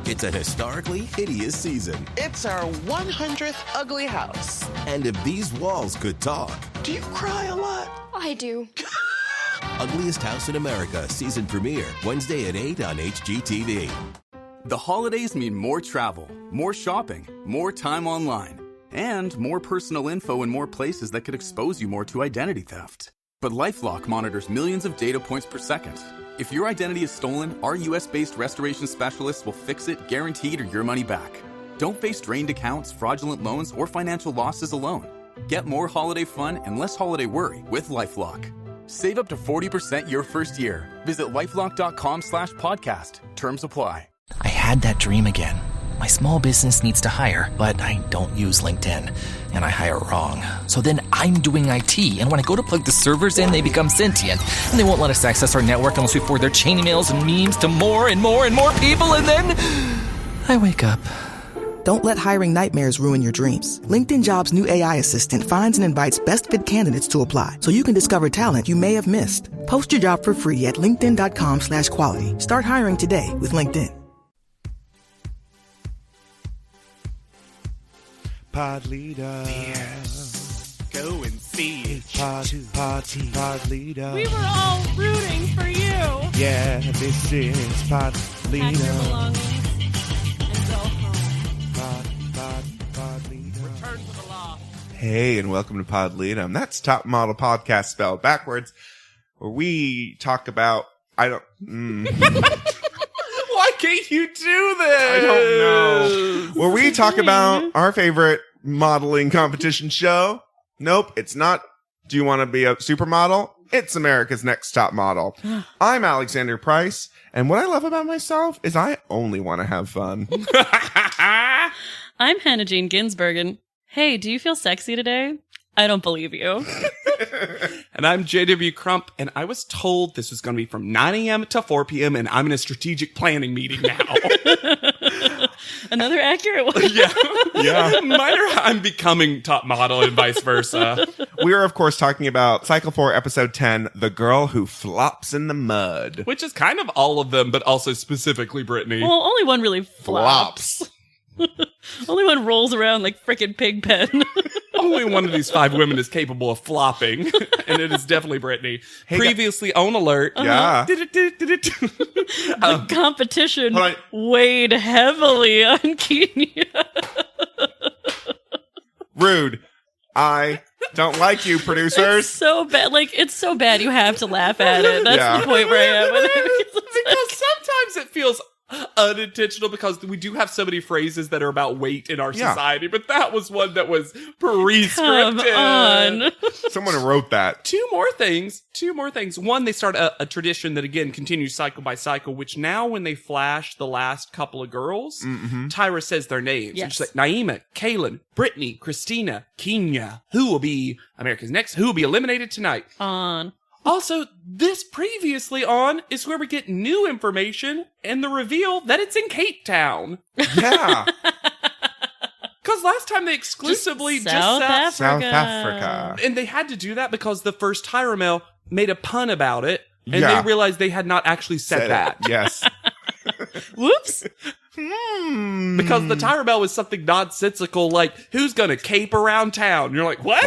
It's a historically hideous season. It's our 100th ugly house. And if these walls could talk... Do you cry a lot? I do. Ugliest House in America season premiere Wednesday at 8 on HGTV. The holidays mean more travel, more shopping, more time online, and more personal info in more places that could expose you more to identity theft. But LifeLock monitors millions of data points per second. If your identity is stolen, our U.S.-based restoration specialists will fix it, guaranteed, or your money back. Don't face drained accounts, fraudulent loans, or financial losses alone. Get more holiday fun and less holiday worry with LifeLock. Save up to 40% your first year. Visit LifeLock.com/podcast. Terms apply. I had that dream again. My small business needs to hire, but I don't use LinkedIn, and I hire wrong. So then I'm doing IT, and when I go to plug the servers in, they become sentient, and they won't let us access our network unless we forward their chain emails and memes to more and more and more people, and then I wake up. Don't let hiring nightmares ruin your dreams. LinkedIn Jobs' new AI assistant finds and invites best fit candidates to apply, so you can discover talent you may have missed. Post your job for free at linkedin.com/quality. Start hiring today with LinkedIn. Pod leader. Go and see. Pod leader. We were all rooting for you. Yeah, this is pod leader. Pack your belongings and go home. Pod leader. Return to the law. Hey, and welcome to Pod Leader. That's Top Model Podcast spelled backwards, where we talk about Why can't you do this? I don't know. Where we talk about our favorite modeling competition show. Nope, it's not Do You Want to Be a Supermodel? It's America's Next Top Model. I'm Alexander Price, and what I love about myself is I only want to have fun. I'm Hannah Jean Ginsburg, and hey, do you feel sexy today? I don't believe you. And I'm JW Crump, and I was told this was going to be from 9 a.m. to 4 p.m., and I'm in a strategic planning meeting now. Another accurate one. Yeah. Minor, I'm becoming top model and vice versa. We are, of course, talking about Cycle 4, Episode 10, The Girl Who Flops in the Mud. Which is kind of all of them, but also specifically Brittany. Well, only one really flops. Only one rolls around like frickin' Pigpen. Only one of these 5 women is capable of flopping, and it is definitely Brittany. Hey, Previously on alert. Yeah. The competition weighed heavily on Kenya. Rude. I don't like you, producers. It's so bad. Like, it's so bad you have to laugh at it. That's the point where I am with it. Because sometimes it feels unintentional because we do have so many phrases that are about weight in our society, but that was one that was prescriptive. Come on. Someone wrote that. Two more things. One, they start a tradition that, again, continues cycle by cycle, which now when they flash the last couple of girls, Tyra says their names. Yes. And she's like, Naima, Kaylin, Brittany, Christina, Kenya. Who will be America's Next? Who will be eliminated tonight? On. Also, this previously on is where we get new information and the reveal that it's in Cape Town. Yeah. Because last time they exclusively just South Africa. And they had to do that because the first Tyra Mail made a pun about it, and they realized they had not actually said that. Yes. Whoops. Because the Tyra Mail was something nonsensical like, who's gonna cape around town? And you're like, what?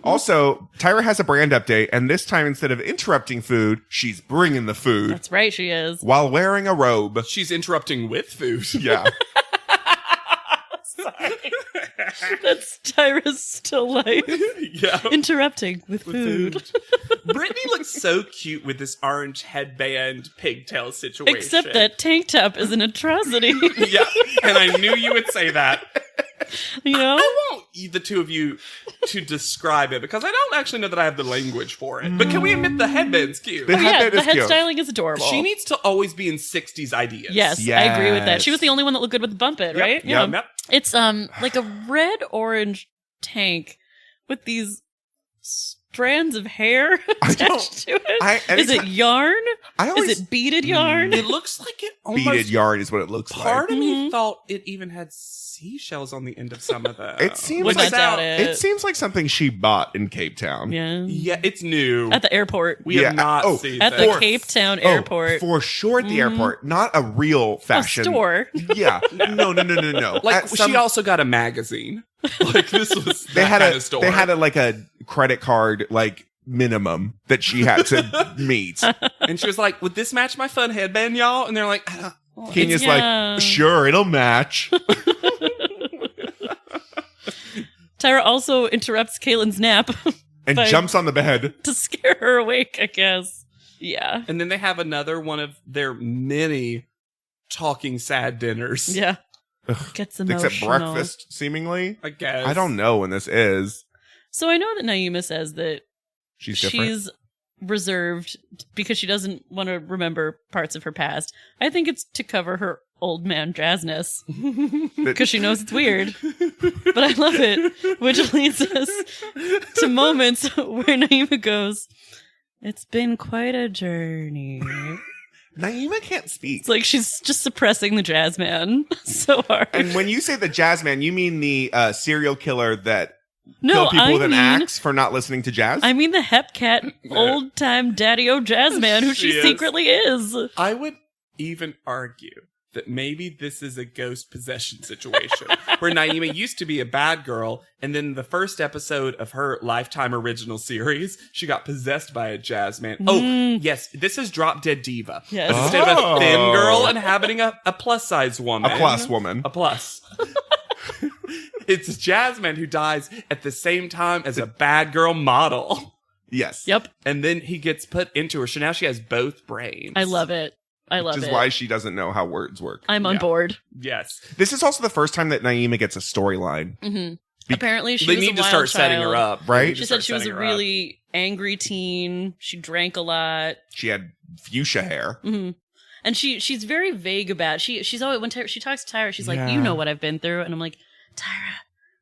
Also, Tyra has a brand update, and this time instead of interrupting food, she's bringing the food. That's right, she is. While wearing a robe. She's interrupting with food. Yeah. Sorry. That's Tyra's still life. Yeah. Interrupting with food. Brittany looks so cute with this orange headband pigtail situation. Except that tank top is an atrocity. Yeah, and I knew you would say that. You know? I want the two of you to describe it because I don't actually know that I have the language for it. But can we admit the headband's cute? The headband the is head cute. styling is adorable. She needs to always be in 60s ideas. Yes, I agree with that. She was the only one that looked good with the bump it, right? Yep. Yeah. It's like a red-orange tank with these strands of hair attached to it? Is it yarn? Is it beaded yarn? It looks like it almost... Beaded yarn is what it looks like. Part of me thought it even had seashells on the end of some of them. It seems Would like not doubt it. It seems like something she bought in Cape Town. Yeah. Yeah, it's new. At the airport. We have not seen At the Cape Town airport. For sure at the airport. Not a real fashion. A store. Yeah. No. Like, she also got a magazine. Like, this was they that had kind of store. They had a credit card, like, minimum that she had to meet. And she was like, would this match my fun headband, y'all? And they're like, Kenya's like, sure, it'll match. Tyra also interrupts Kaylin's nap. And jumps on the bed. To scare her awake, I guess. Yeah. And then they have another one of their many talking sad dinners. Yeah. Gets emotional. Except breakfast, seemingly. I guess. I don't know when this is. So I know that Naima says that she's different. She's reserved because she doesn't want to remember parts of her past. I think it's to cover her old man jazzness. Because she knows it's weird. But I love it. Which leads us to moments where Naima goes, it's been quite a journey. Naima can't speak. It's like she's just suppressing the jazz man so hard. And when you say the jazz man, you mean the serial killer that killed people with an axe for not listening to jazz? I mean the Hepcat old-time daddy-o jazz man who she secretly is. I would even argue that maybe this is a ghost possession situation where Naima used to be a bad girl, and then the first episode of her Lifetime original series, she got possessed by a jazz man. Oh, yes, this is Drop Dead Diva. Yes. Instead of a thin girl inhabiting a plus-size woman. A plus woman. A plus. It's a jazz man who dies at the same time as a bad girl model. Yes. Yep. And then he gets put into her, so now she has both brains. I love it. Which is why she doesn't know how words work. I'm on board. Yes. This is also the first time that Naima gets a storyline. Mm-hmm. Apparently, she they was need a to wild start setting child. her up. Right? She said she was a really angry teen. She drank a lot. She had fuchsia hair. Mm-hmm. And she's very vague about it. She's always, when she talks to Tyra, she's like, you know what I've been through. And I'm like, Tyra,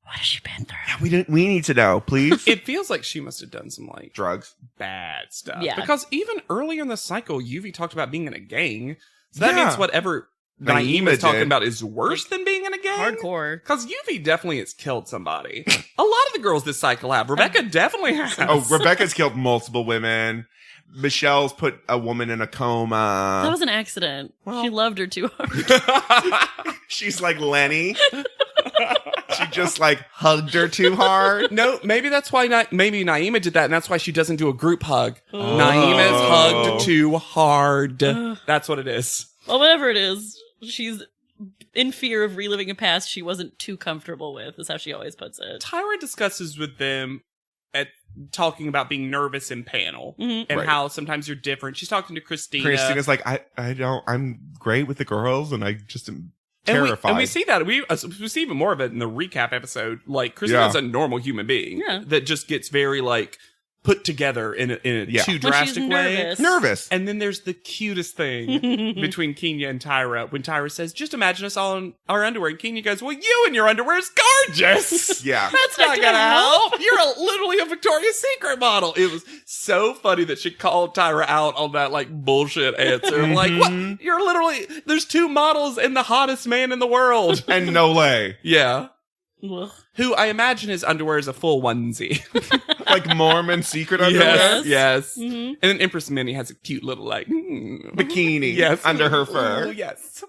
what has she been through? Yeah, we need to know, please. It feels like she must have done some like drugs, bad stuff. Yeah. Because even earlier in the cycle, Yuvi talked about being in a gang. So that means whatever Naima is talking about is worse than being in a gang? Hardcore. Because Yuvi definitely has killed somebody. A lot of the girls this cycle have. Rebecca definitely has. Oh, Rebecca's killed multiple women. Michelle's put a woman in a coma. That was an accident. She loved her too hard. She's like Lenny. She just like hugged her too hard. No, maybe that's why maybe Naima did that, and that's why she doesn't do a group hug. Naima's hugged too hard. That's what it is. Well, whatever it is, she's in fear of reliving a past she wasn't too comfortable with, is how she always puts it. Tyra discusses with them at talking about being nervous in panel and how sometimes you're different. She's talking to Christina. Christina's like, I'm great with the girls, and I just am terrified. And we see that. We see even more of it in the recap episode. Like, Christina's a normal human being that just gets very, like, put together in a too drastic way. Nervous. And then there's the cutest thing between Kenya and Tyra when Tyra says, just imagine us all in our underwear. And Kenya goes, well, you in your underwear is gorgeous. Yeah. That's not gonna help. You're literally a Victoria's Secret model. It was so funny that she called Tyra out on that, like, bullshit answer. Like, what? You're literally, there's two models and the hottest man in the world. And no lay. Yeah. Who I imagine his underwear is a full onesie. Like Mormon secret underwear? Yes. And then Empress Minnie has a cute little, like, bikini under her fur. Oh, yes.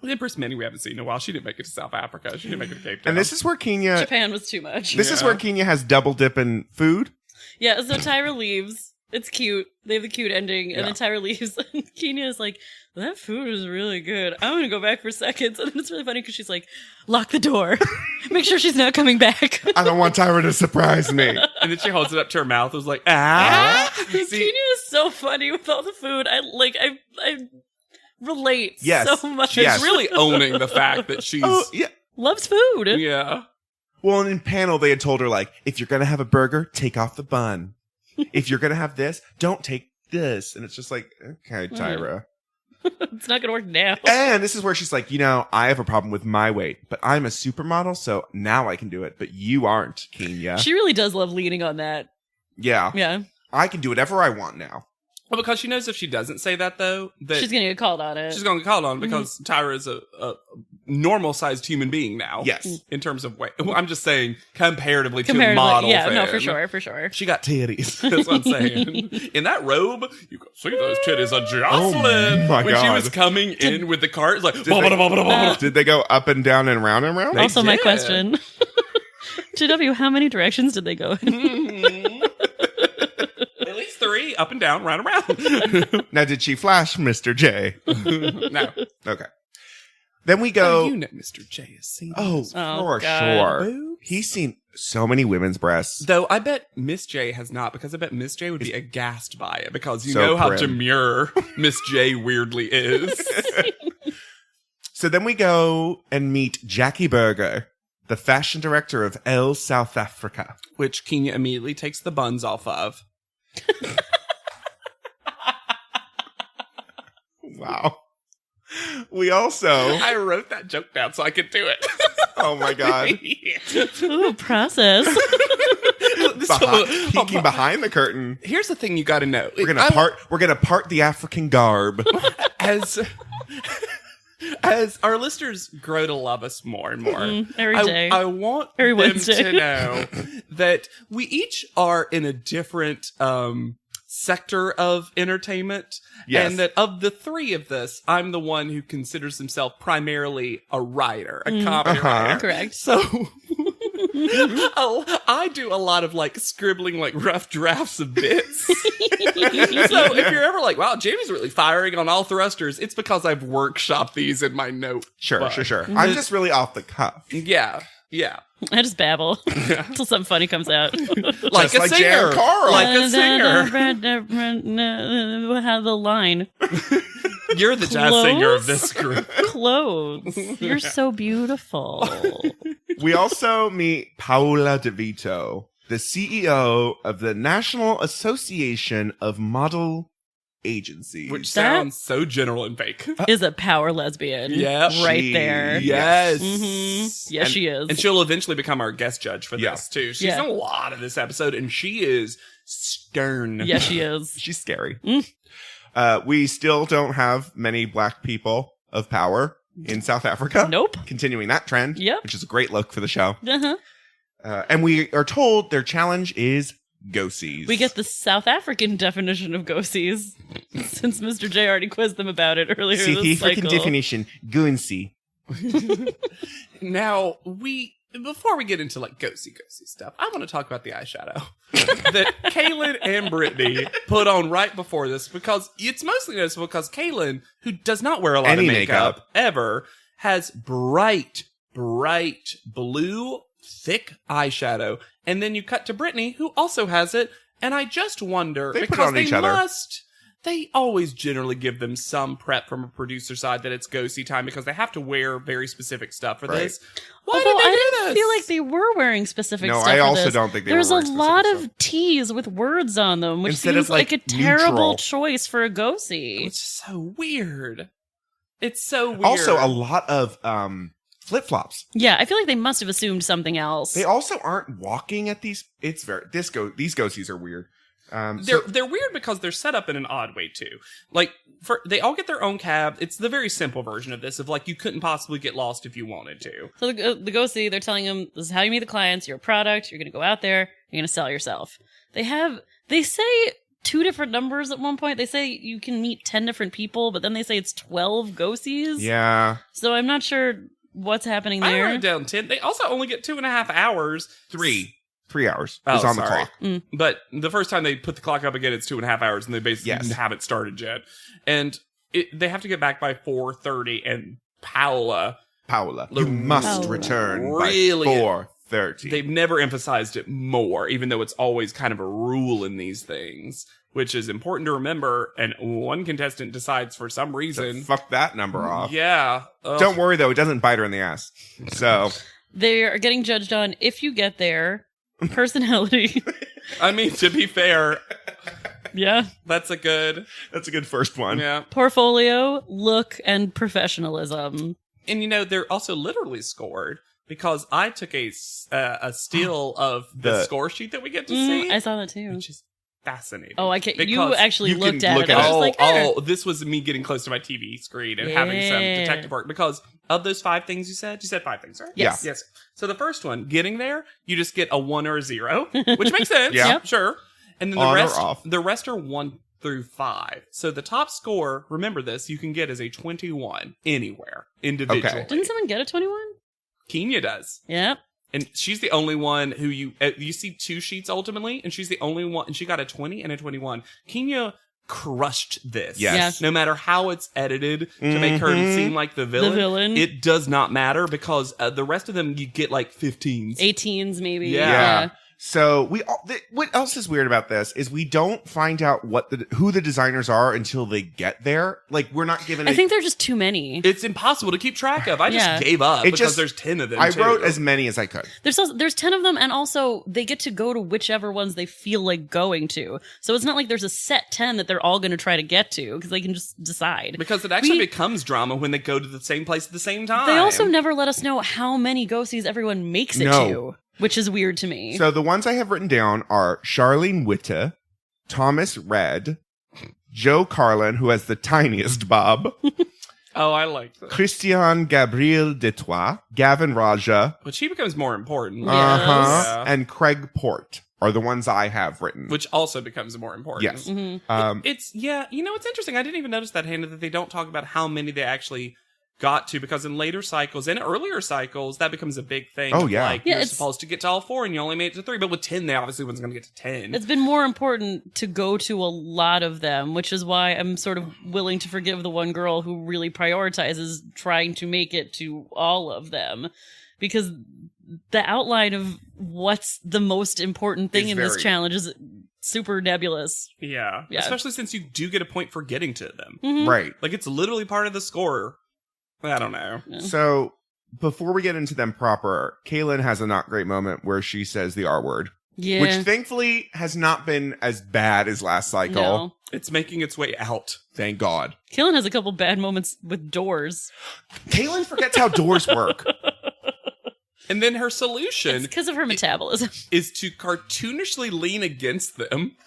Empress Minnie we haven't seen in a while. She didn't make it to South Africa. She didn't make it to Cape Town. And this is where Kenya... Japan was too much. This is where Kenya has double dip in food. Yeah, so Tyra leaves. It's cute. They have the cute ending. And then Tyra leaves. And Kenya is like, that food is really good. I'm going to go back for seconds. And then it's really funny because she's like, lock the door. Make sure she's not coming back. I don't want Tyra to surprise me. And then she holds it up to her mouth. It was like, ah. Kenya is so funny with all the food. I relate so much. She's really owning the fact that she's... loves food. Yeah. Well, and in panel, they had told her, like, if you're going to have a burger, take off the bun. If you're going to have this, don't take this. And it's just like, okay, Tyra. It's not going to work now. And this is where she's like, I have a problem with my weight, but I'm a supermodel, so now I can do it. But you aren't, Kenya. She really does love leaning on that. Yeah. Yeah. I can do whatever I want now. Well, because she knows if she doesn't say that, though, that She's going to get called on it. she's going to get called on because Tyra is a normal-sized human being now. Yes. In terms of weight. Well, I'm just saying, comparatively to a model yeah, fan. no, for sure. She got titties. That's what I'm saying. In that robe, you could see those titties of Jocelyn. Oh, my when she God. was coming in with the cart, it's like, Did they go up and down and round and round? Also, my did. question. JW, how many directions did they go in? At least 3, up and down, round and round. Now, did she flash Mr. J? No. Okay. Then we go. Oh, you know Mr. J has seen Oh, this. for God. sure. Boobs. He's seen so many women's breasts. Though I bet Miss J has not, because I bet Miss J would be aghast by it, because you So know how prim. demure Miss J weirdly is. So then we go and meet Jackie Berger, the fashion director of Elle South Africa. Which Kenya immediately takes the buns off of. Wow. We also. I wrote that joke down so I could do it. Oh my God. Ooh, process. Peeking behind the curtain. Here's the thing you got to know. We're gonna part the African garb. As our listeners grow to love us more and more, every day. I want Every them Wednesday. to know that we each are in a different sector of entertainment. Yes. And that of the 3 of this, I'm the one who considers himself primarily a writer, a comedy writer. Correct. So I do a lot of like scribbling like rough drafts of bits. So if you're ever like, wow, Jamie's really firing on all thrusters, it's because I've workshopped these in my note. Sure. book. I'm just really off the cuff. Yeah. I just babble until something funny comes out. Like Just a like singer. Jan Carl. Like a singer. Have the line. You're the jazz singer of this group. Clothes. You're so beautiful. We also meet Paola DeVito, the CEO of the National Association of Model Agencies. Which sounds so general and fake. Is a power lesbian. Yeah. Right there. Yes. Yes, she is. And she'll eventually become our guest judge for Yeah. this, too. She's Yeah. in a lot of this episode, and she is stern. Yes, she is. She's scary. We still don't have many black people of power in South Africa. Nope. Continuing that trend, Yep. which is a great look for the show. Uh-huh. And we are told their challenge is go-sees. We get the South African definition of go-sees, since Mr. J already quizzed them about it earlier See, this freaking cycle. definition, goonsy. Now, before we get into like go-see stuff, I want to talk about the eyeshadow that Kaylin and Brittany put on right before this, because it's mostly noticeable because Kaylin, who does not wear a lot Any of makeup makeup. ever, has bright blue, thick eyeshadow. And then you cut to Brittany, who also has it. And I just wonder, They put it because on they each other. they always generally give them some prep from a producer side that it's go-see time, because they have to wear very specific stuff for Right. this. Why Although did they I do didn't this? feel like they were wearing specific No, stuff I for also this. don't think they There's were a wearing lot specific of T's with words on them, which Instead seems of, like, like a terrible neutral. choice for a go-see. It's so weird. It's so weird. Also, a lot of flip-flops. Yeah, I feel like they must have assumed something else. They also aren't walking at these. It's very these go-sees are weird. They're weird because they're set up in an odd way too. Like they all get their own cab. It's the very simple version of this, of like you couldn't possibly get lost if you wanted to. So the go-see, they're telling them, this is how you meet the clients, you're a product, you're going to go out there, you're going to sell yourself. They say 2 different numbers at one point. They say you can meet 10 different people, but then they say it's 12 go-sees. Yeah. So I'm not sure what's happening I there. wrote down 10. They also only get 2.5 hours. 3 hours Oh, is on the sorry. clock. But the first time they put the clock up again, it's 2.5 hours, and they basically Yes. haven't started yet. And they have to get back by 4:30, and Paola, You must Paola. return Really? by 4:30. they've never emphasized it more, even though it's always kind of a rule in these things, which is important to remember. And one contestant decides for some reason, Fuck that number off. yeah. ugh. Don't worry though, it doesn't bite her in the ass. So They are getting judged on, if you get there, personality. I mean, to be fair, Yeah. that's a good, first one. yeah. Portfolio, look, and professionalism. And they're also literally scored because I took a steal of the score sheet that we get to see. I saw that too. Which is fascinating. Oh, I can't. Because You actually you looked can at look it. at I was it. like, This was me getting close to my TV screen and having some detective work. Because of those 5 things you said 5 things, right? Yes. Yes. So the first one, getting there, you just get a 1 or a 0, which makes sense. Yeah. Yep. Sure. And then On or off. the rest are 1 through 5. So the top score, remember this, you can get as a 21 anywhere individually. Okay. didn't someone get a 21? Kenya does. Yep. And she's the only one who you see 2 sheets ultimately, and she's the only one, and she got a 20 and a 21. Kenya crushed this. Yes. No matter how it's edited to make her seem like the villain, it does not matter because the rest of them you get like 15s. 18s maybe. Yeah. So what else is weird about this is we don't find out who the designers are until they get there. Like we're not given. I think there are just too many. It's impossible to keep track of. I just gave up because there's 10 of them. I wrote as many as I could. There's 10 of them, and also they get to go to whichever ones they feel like going to. So it's not like there's a set 10 that they're all going to try to get to because they can just decide. Because it actually becomes drama when they go to the same place at the same time. They also never let us know how many go-sees everyone makes it to. Which is weird to me. So the ones I have written down are Charlene Witte, Thomas Red, Joe Carlin, who has the tiniest bob, Oh, I like that. Christian Gabriel Detroit, Gavin Raja, But she becomes more important. uh-huh, and Craig Port are the ones I have written. Which also becomes more important. Yes. Mm-hmm. It's interesting. I didn't even notice that, Hannah, that they don't talk about how many they actually got to, because in later cycles and earlier cycles that becomes a big thing. Oh, yeah. Like you're supposed to get to all 4 and you only made it to 3, but with 10 they obviously wasn't going to get to 10. It's been more important to go to a lot of them, which is why I'm sort of willing to forgive the one girl who really prioritizes trying to make it to all of them, because the outline of what's the most important thing in this challenge is super nebulous. Yeah. Especially since you do get a point for getting to them. Mm-hmm. Right. Like it's literally part of the score. I don't know. So before we get into them proper, Kaylin has a not great moment where she says the R word. Yeah. Which thankfully has not been as bad as last cycle. No. It's making its way out. Thank God. Kaylin has a couple bad moments with doors. Kaylin forgets how doors work. And then her solution It's because of her metabolism. is to cartoonishly lean against them.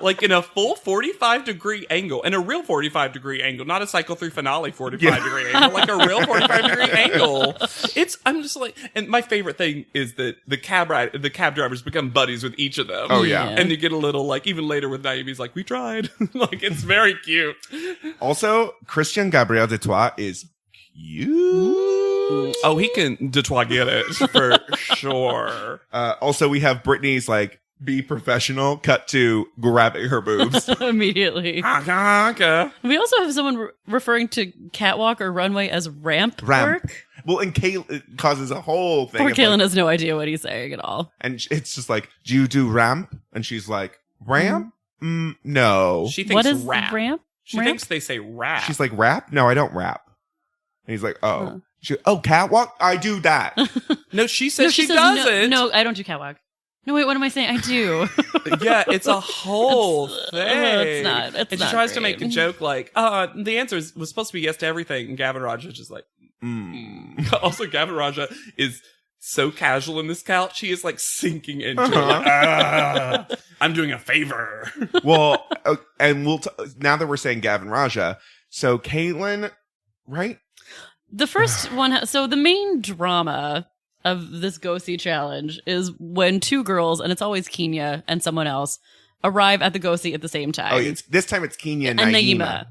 Like in a full 45-degree angle, and a real 45-degree angle, not a cycle 3 finale 45-degree angle, like a real 45-degree angle. I'm just like, and my favorite thing is that the cab drivers become buddies with each of them. Oh, yeah. And you get a little, like, even later with Naomi's like, we tried. Like, it's very cute. Also, Christian Gabriel Detroit is cute. Oh, he can Detroit get it for sure. Also, we have Brittany's like, be professional, cut to grabbing her boobs. Immediately. We also have someone referring to catwalk or runway as ramp work. Well, and Kaylin causes a whole thing. Poor Kaylin like, has no idea what he's saying at all. and it's just like, do you do ramp? And she's like, ramp? No. She thinks What is rap. ramp? She thinks they say rap. She's like, rap? No, I don't rap. And he's like, oh. Catwalk? I do that. No, she says she says, doesn't. No, I don't do catwalk. No, wait, what am I saying? I do. Yeah, it's a whole thing. It's not. It's and not she tries to great. make a joke like, the answer was supposed to be yes to everything. And Gavin Raja is just like, Also, Gavin Raja is so casual in this couch. He is like sinking into it. Like, I'm doing a favor. Well, and now that we're saying Gavin Raja, so Caitlin, right? The first one, so the main drama of this Go See challenge is when 2 girls, and it's always Kenya and someone else, arrive at the Go See at the same time. Oh, this time it's Kenya and and Naima.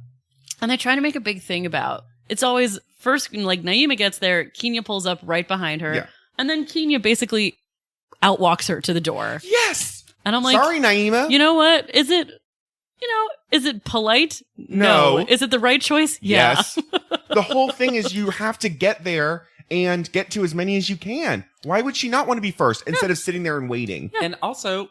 And they try to make a big thing about it's always first, like Naima gets there, Kenya pulls up right behind her, Yeah. and then Kenya basically outwalks her to the door. Yes. And I'm like, sorry, Naima. you know what? Is it polite? No. Is it the right choice? Yeah. Yes. The whole thing is you have to get there and get to as many as you can. Why would she not want to be first instead of sitting there and waiting? And also,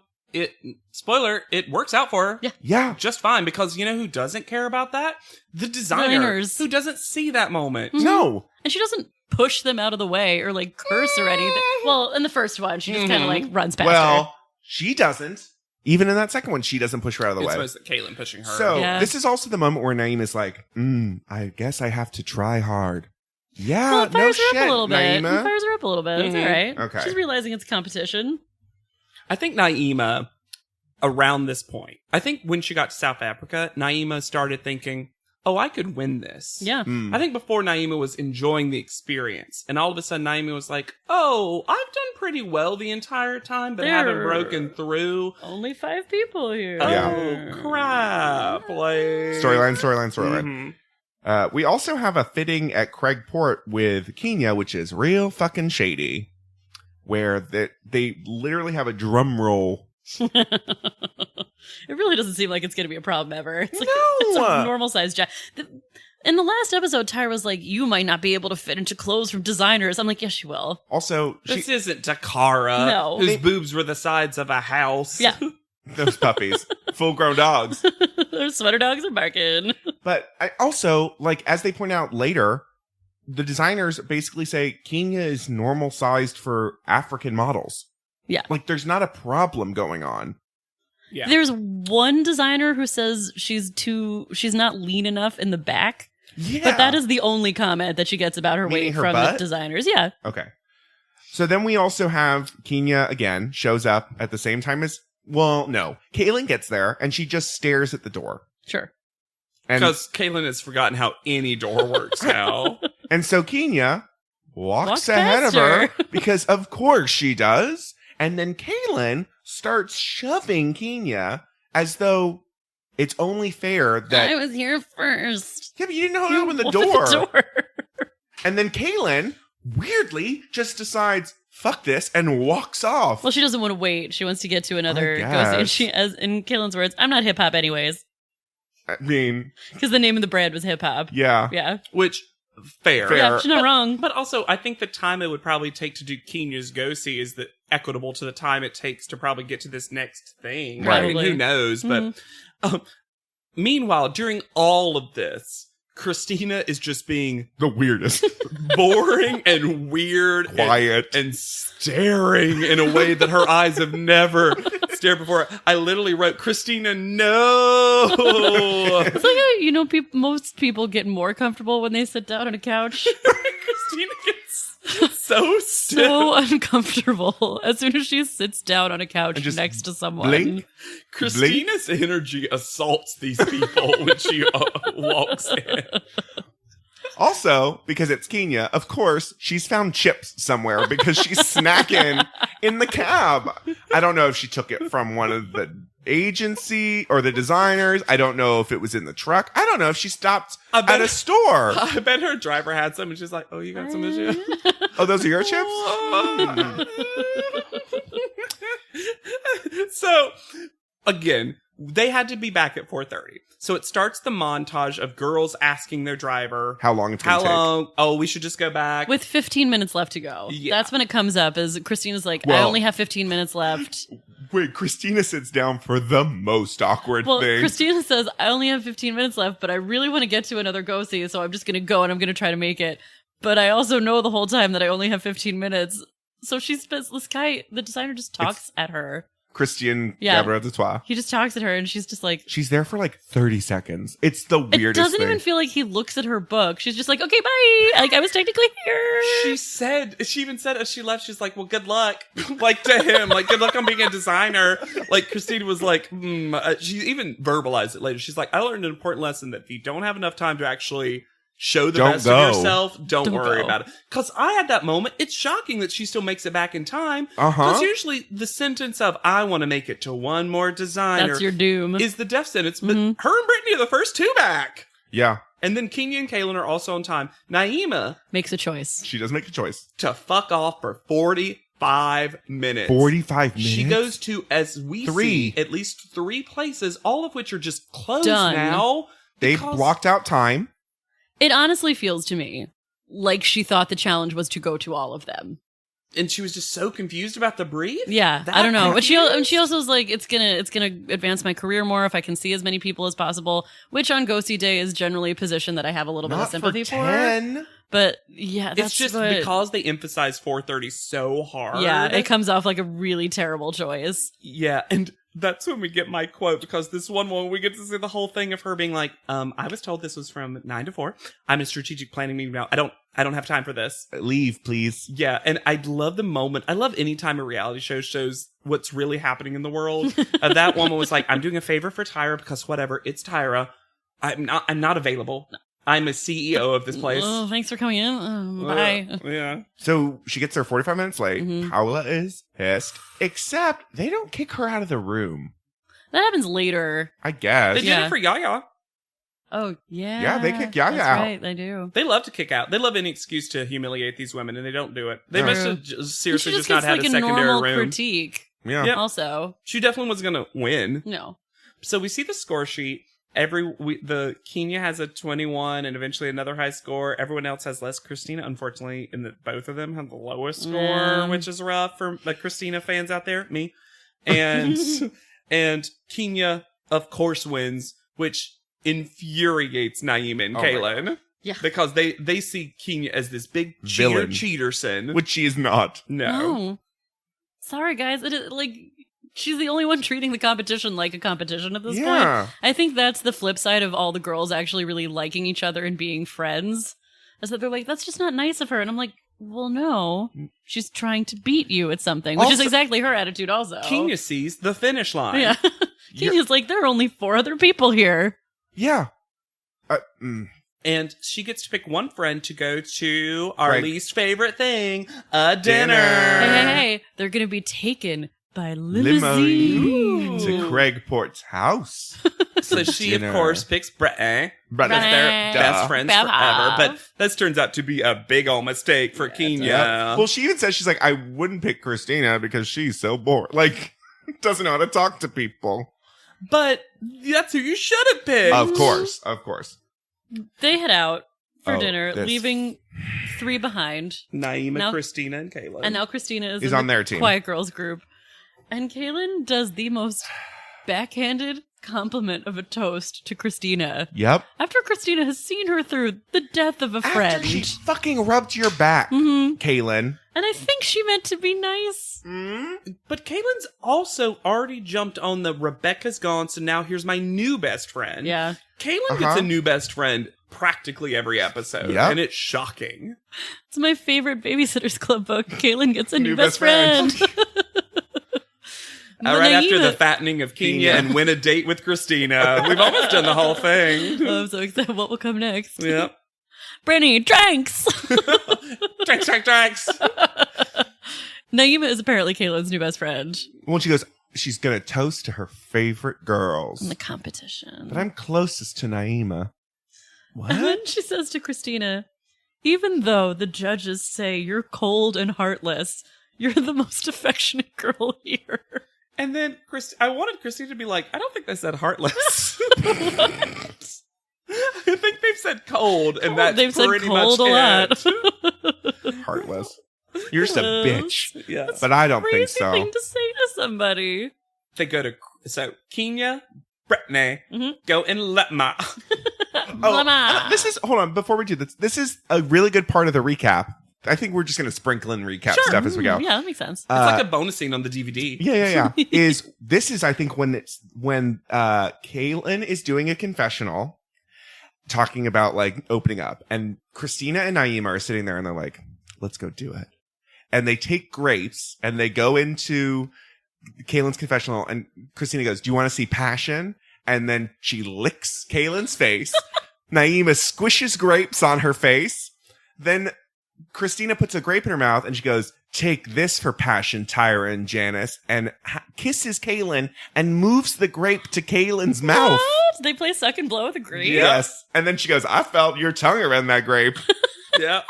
spoiler, it works out for her. Yeah. Yeah. Just fine, because you know who doesn't care about that? The Designers. who doesn't see that moment. No. And she doesn't push them out of the way or like curse or anything. Well, in the first one, she just kind of like runs past her. Well, she doesn't. Even in that second one, she doesn't push her out of the It's way. mostly Caitlin pushing her. So Yeah. this is also the moment where Naeem is like, I guess I have to try hard. Yeah, Well, it no fires her shit, up a little bit. Naima. It fires her up a little bit. It's all right. Okay. She's realizing it's competition. I think Naima, around this point, I think when she got to South Africa, Naima started thinking, oh, I could win this. Yeah. Mm. I think before Naima was enjoying the experience. And all of a sudden Naima was like, oh, I've done pretty well the entire time, but haven't broken through. Only 5 people here. Oh, crap. Like... Storyline. Mhm. We also have a fitting at Craigport with Kenya, which is real fucking shady, where they literally have a drum roll. It really doesn't seem like it's going to be a problem ever. It's like No! it's a normal sized jacket. In the last episode, Tyra was like, you might not be able to fit into clothes from designers. I'm like, yes, you will. Also, This isn't Takara, No. whose boobs were the sides of a house. Yeah. those puppies, full-grown dogs. Their sweater dogs are barking. But I also, like, as they point out later, the designers basically say Kenya is normal sized for African models. Yeah. Like, there's not a problem going on. Yeah. There's one designer who says she's not lean enough in the back. Yeah. But that is the only comment that she gets about her Meaning weight her from butt? the designers. Yeah. Okay. So then we also have Kenya again, shows up at the same time as, well, no. Kaylin gets there and she just stares at the door. Sure. And, Because Kaylin has forgotten how any door works now. and so Kenya walks Walks ahead of past her her. because of course she does. And then Kaylin starts shoving Kenya as though it's only fair that... I was here first. Yeah, but you didn't know how to You open the opened door. And then Kaylin, weirdly, just decides, fuck this, and walks off. Well, she doesn't want to wait. She wants to get to another I go see. And guess. she, as in Kaylin's words, I'm not hip hop anyways. I mean, Because the name of the brand was hip hop. yeah. Yeah. Which, fair. Fair. Yeah, she's not wrong. But also, I think the time it would probably take to do Kenya's go-see is that equitable to the time it takes to probably get to this next thing. Right. I mean, who knows? But meanwhile, during all of this, Christina is just being The weirdest. boring and weird Quiet. and staring in a way that her eyes have never stared before. I literally wrote, Christina, no! It's like, most people get more comfortable when they sit down on a couch. Christina gets so still. So uncomfortable as soon as she sits down on a couch And just next to someone. blink. Christina's energy assaults these people when she walks in. Also, because it's Kenya, of course, she's found chips somewhere because she's snacking in the cab. I don't know if she took it from one of the agency or the designers. I don't know if it was in the truck. I don't know if she stopped at a store. I bet her driver had some and she's like, oh, you got some of this? Oh, those are your chips? So, again, they had to be back at 4:30. So it starts the montage of girls asking their driver, How long it's going to take. long? Oh, we should just go back. With 15 minutes left to go. Yeah. That's when it comes up, is Christina's like, I Well- only have 15 minutes left. Wait, Christina sits down for the most awkward Well, thing. Christina says, I only have 15 minutes left, but I really want to get to another go-see, so I'm just going to go and I'm going to try to make it. But I also know the whole time that I only have 15 minutes. So she spends, this guy, the designer just talks at her. Christian Yeah. Gabrielle Destois. He just talks at her and she's just like, She's there for like 30 seconds. It's the it weirdest doesn't thing. even feel like he looks at her book. She's just like, okay, bye. Like, I was technically here. She even said as she left, she's like, well, good luck. Like to him, like, good luck on being a designer. Like Christina was like, she even verbalized it later. She's like, I learned an important lesson that if you don't have enough time to actually show the Don't best go. of yourself, don't worry go. about it. Because I had that moment. It's shocking that she still makes it back in time. Uh-huh. Because usually the sentence of, I want to make it to one more designer That's your doom. is the death sentence. But her and Brittany are the first two back. Yeah, And then Kenya and Kaylin are also on time. Naima Makes a choice. she does make a choice. to fuck off for 45 minutes. 45 minutes? She goes to, as we Three. see, at least 3 places, all of which are just closed Done. now. They because- blocked out time. It honestly feels to me like she thought the challenge was to go to all of them. And she was just so confused about the brief. Yeah, That I don't know. But confused? she also was like, it's gonna advance my career more if I can see as many people as possible. Which on Go See Day is generally a position that I have a little bit of Not sympathy for 10. But yeah, that's It's just what- because they emphasize 4:30 so hard. yeah, it comes off like a really terrible choice. Yeah, and that's when we get my quote, because this one woman, we get to see the whole thing of her being like, I was told this was from 9 to 4. I'm in strategic planning meeting now. I don't have time for this. Leave, please. Yeah, and I love the moment. I love any time a reality show shows what's really happening in the world. That woman was like, I'm doing a favor for Tyra because whatever, it's Tyra. I'm not available. I'm a CEO of this place. Oh, thanks for coming in. Bye. Yeah. So she gets there 45 minutes late. Paula is pissed, except they don't kick her out of the room. That happens later. I guess. They did it for Yaya. Oh, yeah. Yeah, they kick Yaya That's out. right, they do. They love to kick out. They love any excuse to humiliate these women, and they don't do it. They No. must have seriously She just not gets, had like, a secondary normal room. critique. Yeah. Yep. Also. She definitely was going to win. No. So we see the score sheet. The Kenya has a 21 and eventually another high score. Everyone else has less. Christina, unfortunately, both of them have the lowest score, which is rough for the Christina fans out there. Me. And, and Kenya, of course, wins, which infuriates Naima and Kaylin. Yeah. Because they see Kenya as this big Villain. cheaterson. Which she is not. No. Sorry, guys. It is, like, she's the only one treating the competition like a competition at this Yeah. point. I think that's the flip side of all the girls actually really liking each other and being friends. Is that they're like, that's just not nice of her. And I'm like, well, no. She's trying to beat you at something, which is Also- exactly her attitude also. Kenya sees the finish line. Yeah. Kenya's like, there are only 4 other people here. Yeah. And she gets to pick one friend to go to our Right. least favorite thing, a dinner. Hey, they're going to be taken by limousine. To Craigport's house. So she, Dinner. of course, picks Brittany. But Because they're Brittany. best friends Bab forever. Hab. But this turns out to be a big old mistake for Kenya. Well, she even says, she's like, I wouldn't pick Christina because she's so bored. Like, doesn't know how to talk to people. But that's who you should have picked. Of course. They head out for Oh, dinner, this- leaving 3 behind. Naima, Now- Christina, and Kayla. And now Christina is Is in on the their team. Quiet Girls group. And Kaylin does the most backhanded compliment of a toast to Christina. Yep. After Christina has seen her through the death of a friend. After she fucking rubbed your back, Kaylin. And I think she meant to be nice. But Kaylin's also already jumped on the Rebecca's gone, so now here's my new best friend. Yeah. Kaylin gets a new best friend practically every episode. Yep. And it's shocking. It's my favorite Babysitter's Club book. Kaylin gets a new, New best best friend. friend. Right after the Naima- fattening of Kenya and win a date with Christina. We've almost done the whole thing. Oh, I'm so excited. What will come next? Yep. Brittany, drinks! Drinks. Naima is apparently Kaylin's new best friend When she goes, she's going to toast to her favorite girls. in the competition. But I'm closest to Naima. And then she says to Christina, even though the judges say you're cold and heartless, you're the most affectionate girl here. And then I wanted Christina to be like, I don't think they said heartless. I think they've said cold, and that's They've said pretty cold much a lot. it. Heartless. You're just a bitch. Yeah. But I don't think Crazy so. thing to say to somebody. They go to Kenya, Brittany, Mm-hmm. go and Letma. Lemma. This is, hold on, before we do this, this is a really good part of the recap. I think we're just going to sprinkle in recap stuff as we go. Yeah, that makes sense. It's like a bonus scene on the DVD. Yeah. This is I think when Kaylin is doing a confessional, talking about like opening up, and Christina and Naima are sitting there and they're like, let's go do it. And they take grapes and they go into Kaylin's confessional, and Christina goes, do you want to see passion? And then she licks Kaylin's face. Naima squishes grapes on her face. Then Christina puts a grape in her mouth and she goes, take this for passion, Tyra and Janice, and kisses Kaylin and moves the grape to Kaylin's mouth. What? They play suck and blow with a grape? Yes. And then she goes, I felt your tongue around that grape. Yeah.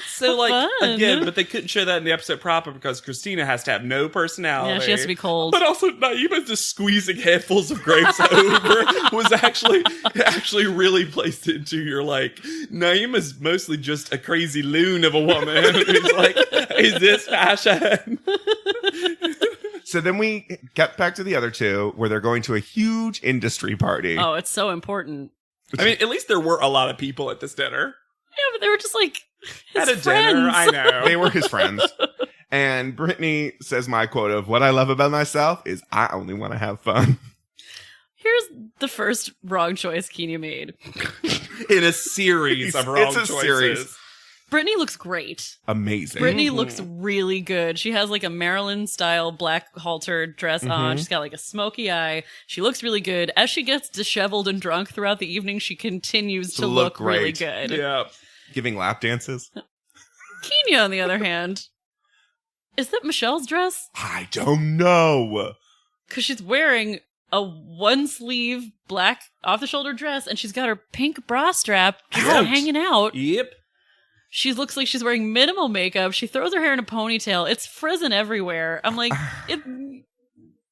So, like, Fun. again, but they couldn't show that in the episode proper because Christina has to have no personality. Yeah, she has to be cold. But also, Naima just squeezing handfuls of grapes over was actually really placed into your, like, Naima's mostly just a crazy loon of a woman who's like, is this passion? So then we get back to the other two where they're going to a huge industry party. Oh, it's so important. I mean, at least there were a lot of people at this dinner. Yeah, but they were just like his At a friends. dinner, I know. They were his friends. And Brittany says my quote of what I love about myself is I only want to have fun. Here's the first wrong choice Kenya made. In a series of wrong It's a choices. series. Brittany looks great. Amazing. Brittany looks really good. She has like a Marilyn-style black halter dress on. She's got like a smoky eye. She looks really good. As she gets disheveled and drunk throughout the evening, she continues to look really great. good. Yeah. Giving lap dances. Kenya, on the other hand, is that Michelle's dress? I don't know. Because she's wearing a one-sleeve black off-the-shoulder dress, and she's got her pink bra strap just Ouch. hanging out. Yep. She looks like she's wearing minimal makeup. She throws her hair in a ponytail. It's frizzing everywhere. I'm like,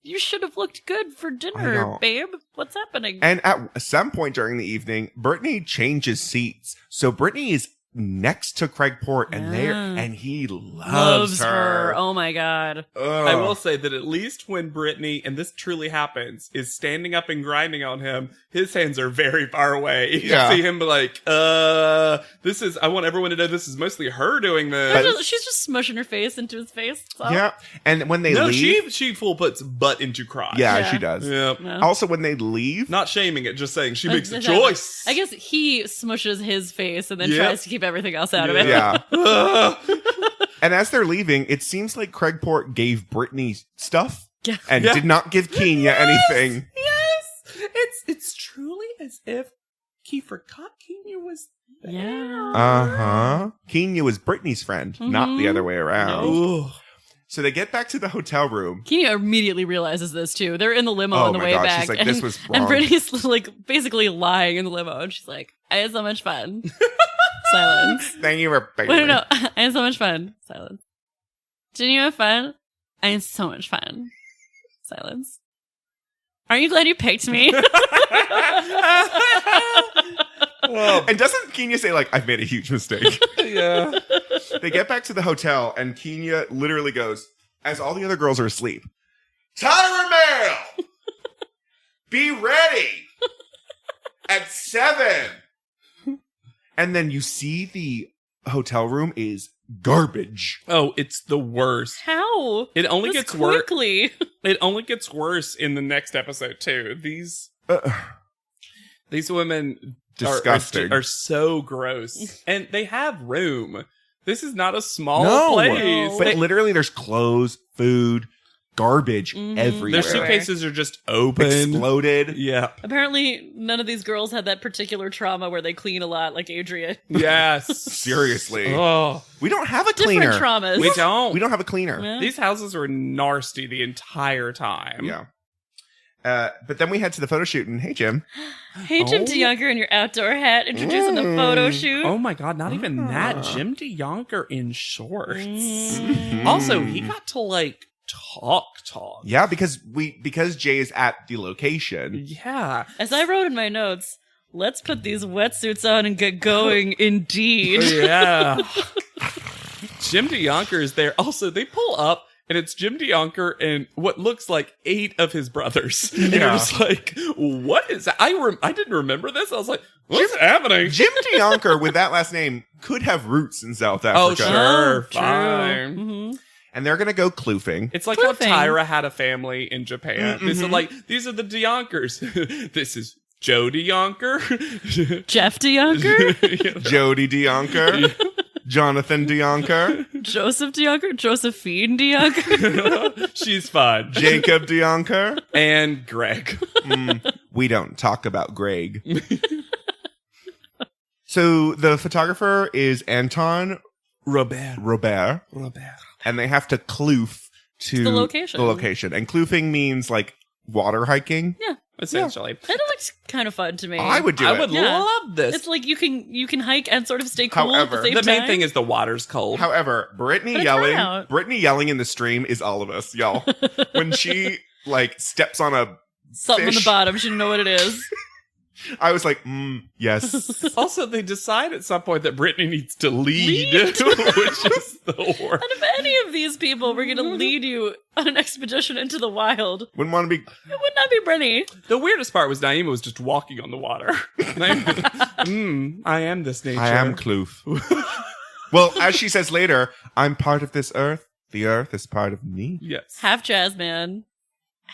you should have looked good for I dinner, know. babe. What's happening? And at some point during the evening, Brittany changes seats. So Brittany is next to Craig Port, and and he loves her. Oh my god. Ugh. I will say that at least when Brittany, and this truly happens, is standing up and grinding on him, his hands are very far away. You Yeah. see him be like, this is, I want everyone to know this is mostly her doing this. She's just smushing her face into his face. That's all. Yeah. And when they No, leave. she full puts butt into crotch. Yeah, Yeah. she does. Yep. No. Also, when they leave. Not shaming it, just saying she makes a Exactly. choice. I guess he smushes his face and then Yep. tries to keep everything else out of it. Yeah. And as they're leaving, it seems like Craig Port gave Brittany stuff Yeah. and Yeah. did not give Kenya anything. Yes, it's truly as if he forgot Kenya was there. Yeah. Uh-huh. Kenya was Brittany's friend, not the other way around. Ooh. So they get back to the hotel room. Kenya immediately realizes this too. They're in the limo Oh on the my way gosh, back. she's like, and, "This was and wrong." Brittany's like basically lying in the limo, and she's like, I had so much fun. Silence. Thank you for Wait, no, I had so much fun. Silence. Didn't you have fun? I had so much fun. Silence. Aren't you glad you picked me? And doesn't Kenya say, like, I've made a huge mistake? Yeah. They get back to the hotel, and Kenya literally goes, as all the other girls are asleep, Tyra Merrill, be ready at 7. And then you see the hotel room is garbage. Oh, it's the worst. How? It only This gets worse. quickly. It only gets worse in the next episode too. These women Disgusting. are so gross, and they have room. This is not a small No, place. but literally there's clothes, food, garbage everywhere. Their suitcases are just open. Exploded. Yeah. Apparently, none of these girls had that particular trauma where they clean a lot, like Adria. Yes. Seriously. Oh, We don't have a Different cleaner. traumas. we don't. We don't have a cleaner. Yeah. These houses were nasty the entire time. Yeah. But then we head to the photo shoot, and hey, Jim. Hey, Jim Deyonker in your outdoor hat, introducing the photo shoot. Oh my god, not even that. Jim Deyonker in shorts. Mm. Also, he got to like talk. Yeah, because Jay is at the location. Yeah. As I wrote in my notes, let's put these wetsuits on and get going, indeed. Yeah. Jim Deyonker is there. Also, they pull up and it's Jim Deyonker and what looks like 8 of his brothers. And you're just like, what is that? I didn't remember this. I was like, what's happening? Jim Deyonker, with that last name, could have roots in South Africa. Oh, sure. True. Fine. Mhm. And they're going to go kloofing. It's like Kloofing. how Tyra had a family in Japan. These are the Deyonkers. This is Joe Deyonker. Jeff Deyonker, Jody Deyonker. Jonathan Deyonker. Joseph Deyonker, Josephine Deyonker. She's fun. Jacob Deyonker. And Greg. We don't talk about Greg. So the photographer is Anton Robert. And they have to kloof to the location. And kloofing means like water hiking. Yeah, Essentially. that looks kind of fun to me. I would do I it. would Yeah. love this. It's like you can hike and sort of stay cool However, at the same The main time. thing is the water's cold. However, Brittany But a yelling turnout. in the stream is all of us, y'all. When she like steps on a something on the fish. bottom. She didn't know what it is. I was like, yes. Also, they decide at some point that Brittany needs to lead. Which is the worst. And if any of these people were going to lead you on an expedition into the wild, Wouldn't want to be. it would not be Brittany. The weirdest part was Naima was just walking on the water. I am this nature. I am kloof. Well, as she says later, I'm part of this earth The earth is part of me. Yes. Half jazzman,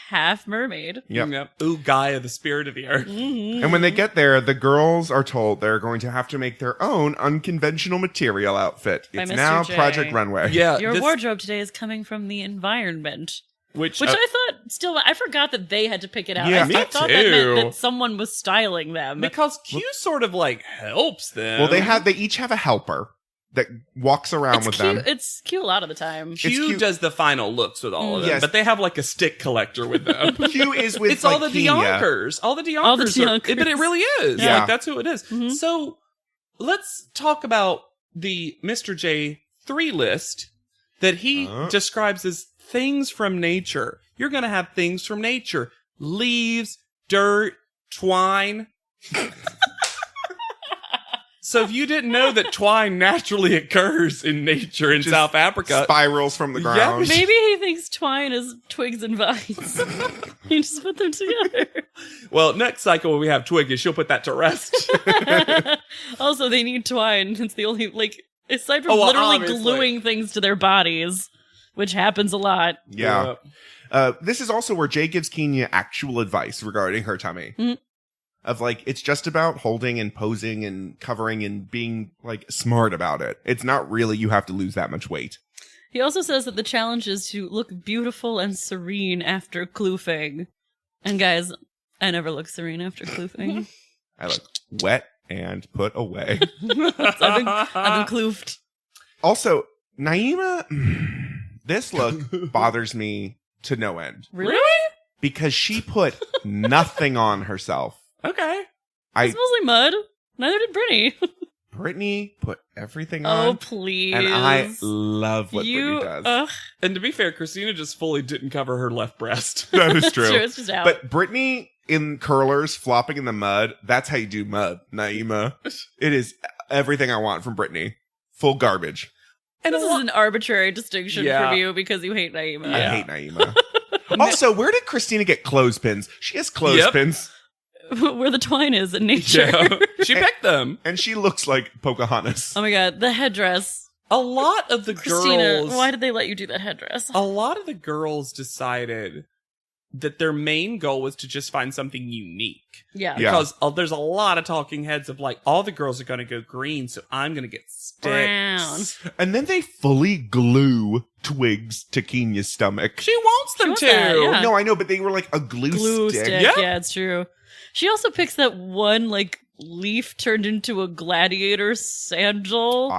half mermaid. Yep. Ooh, Gaia, the spirit of the earth. Mm-hmm. And when they get there, the girls are told they're going to have to make their own unconventional material outfit. By It's Mr. now J. Project Runway. Yeah. Your this- wardrobe today is coming from the environment. Which I thought I forgot that they had to pick it out. Yeah, I me thought that meant too. that someone was styling them. because Q sort of like helps them. Well, they each have a helper that walks around It's with cute. them. It's cute a lot of the time. Q cute. does the final looks with all of them, Yes. but they have like a stick collector with them. Q is with It's all the Kenya. Deyonkers. All the Deyonkers. All the Deyonkers. But it really is. Yeah. Like, that's who it is. Mhm. So let's talk about the Mr. J 3 list that he describes as things from nature. You're going to have things from nature. Leaves, dirt, twine. So if you didn't know that twine naturally occurs in nature in Just South Africa, Spirals from the ground. Maybe he thinks twine is twigs and vines. He just put them together. well, next cycle when we have Twiggy, she'll put that to rest. Also, they need twine. It's the only, like, aside from Oh, well, literally obviously. gluing things to their bodies, which happens a lot. Yeah. This is also where Jay gives Kenya actual advice regarding her tummy. Mhm. Of like, it's just about holding and posing and covering and being like smart about it. It's not really you have to lose that much weight. He also says that the challenge is to look beautiful and serene after kloofing. And guys, I never look serene after kloofing. I like wet and put away. I've been kloofed. Also, Naima, this look bothers me to no end Really? because she put nothing on herself. Okay. It's mostly mud. Neither did Brittany. Brittany put everything Oh, on. please. And I love what Brittany does. Ugh. And to be fair, Christina just fully didn't cover her left breast. That is It's true. true, it's just out. But Brittany in curlers flopping in the mud, that's how you do mud, Naima. It is everything I want from Brittany. Full garbage. And this is an arbitrary distinction Yeah. from you because you hate Naima. I hate Naima. Also, where did Christina get clothespins? She has clothespins. Where the twine is in nature. Yeah. She picked them. And she looks like Pocahontas. Oh my god, the headdress. A lot of the Christina, girls. why did they let you do that headdress? A lot of the girls decided that their main goal was to just find something unique. Yeah. Because there's a lot of talking heads of like, all the girls are going to go green, so I'm going to get Brown. sticks. And then they fully glue twigs to Kenya's stomach. She wants them wants to. that, yeah. No, I know, but they were like a glue stick. Yeah. Yeah. It's true. She also picks that one, like, leaf turned into a gladiator sandal,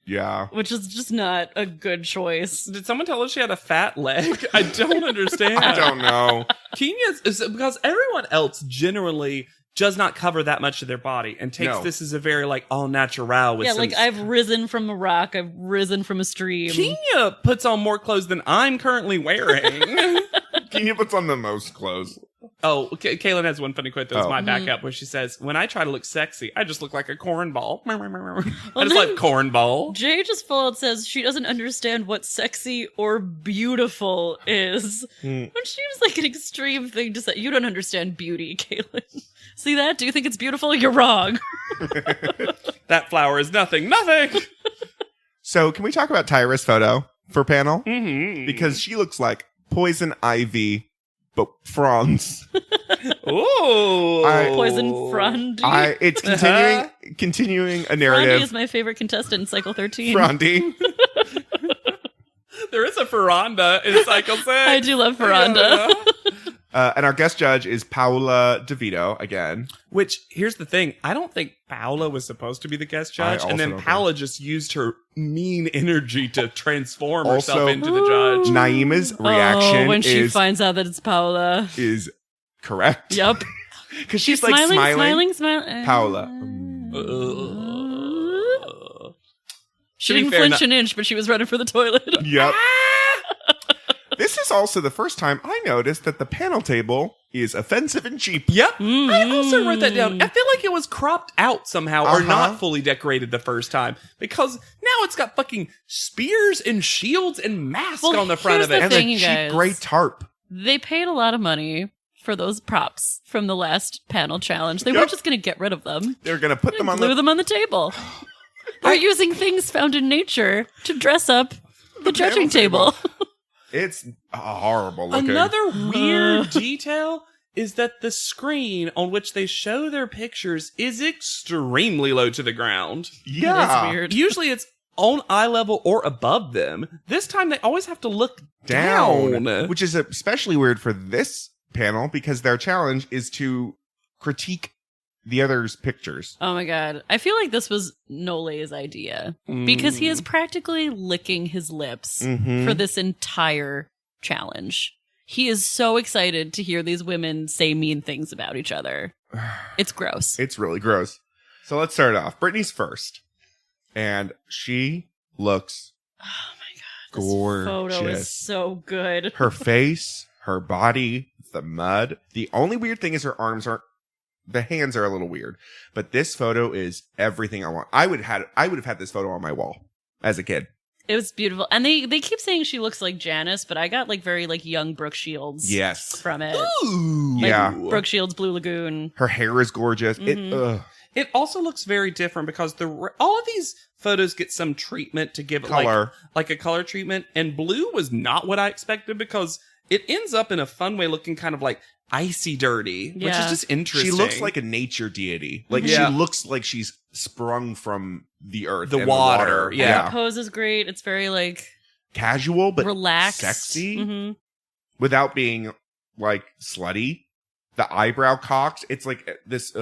Yeah. which is just not a good choice. Did someone tell her she had a fat leg? I don't understand. I don't know. Kenya's is because everyone else generally does not cover that much of their body and takes No. this as a very like all natural with Yeah, some like, I've risen from a rock, I've risen from a stream. Kenya puts on more clothes than I'm currently wearing. Kenya puts on the most clothes. Oh, Kaylin has one funny quote that was Oh. my backup where she says, when I try to look sexy, I just look like a cornball. I just then- like cornball. Jay just full out says she doesn't understand what sexy or beautiful is. Which seems like an extreme thing to say. You don't understand beauty, Caitlin. See that? Do you think it's beautiful? You're wrong. That flower is nothing. Nothing! So, can we talk about Tyra's photo for panel? Mm-hmm. Because she looks like poison ivy, but fronds. Ooh. Poison Frondy. It's continuing a Frondy narrative. is my favorite contestant in Cycle 13. Frondy. There is a Ferranda in Cycle 6. I do love Ferranda. And our guest judge is Paula DeVito again. Which, here's the thing. I don't think Paula was supposed to be the guest I judge. also And then don't think- Paula just used her mean energy to transform herself Also- into the judge. Naima's reaction when she is finds out that it's Paula. correct. Yep. Because she's like smiling. smiling. Paula. She To be didn't fair, flinch an inch, but she was running for the toilet. Yep. This is also the first time I noticed that the panel table is offensive and cheap. Yep. I also wrote that down. I feel like it was cropped out somehow or not fully decorated the first time because now it's got fucking spears and shields and masks Well, on the front here's of it. the And thing, the you cheap guys. gray tarp. They paid a lot of money for those props from the last panel challenge. They Yep. weren't just going to get rid of them. They're going to put them on Glue the... them on the table. They're using things found in nature to dress up the judging table. It's horrible looking. Another weird detail is that the screen on which they show their pictures is extremely low to the ground. Yeah. That's weird. Usually it's on eye level or above them. This time they always have to look down. Which is especially weird for this panel because their challenge is to critique the other's pictures. Oh my god. I feel like this was Nole's idea because he is practically licking his lips for this entire challenge. He is so excited to hear these women say mean things about each other. It's gross. It's really gross. So let's start off. Brittany's first. And she looks gorgeous. Photo is so good. Her face, her body, the mud. The only weird thing is her arms aren't. The hands are a little weird, but this photo is everything I want. I would have had this photo on my wall as a kid. It was beautiful. And they keep saying she looks like Janice, but I got like very like young Brooke Shields from it. Ooh. Like, yeah. Brooke Shields, Blue Lagoon. Her hair is gorgeous. It also looks very different because all of these photos get some treatment to give it Color. like a color treatment. And blue was not what I expected because it ends up in a fun way looking kind of like icy dirty, which is just interesting. She looks like a nature deity. Like she looks like she's sprung from the earth, the and water. The Yeah. The pose is great. It's very like casual but relaxed, sexy, without being like slutty. The eyebrow cocked. It's like this.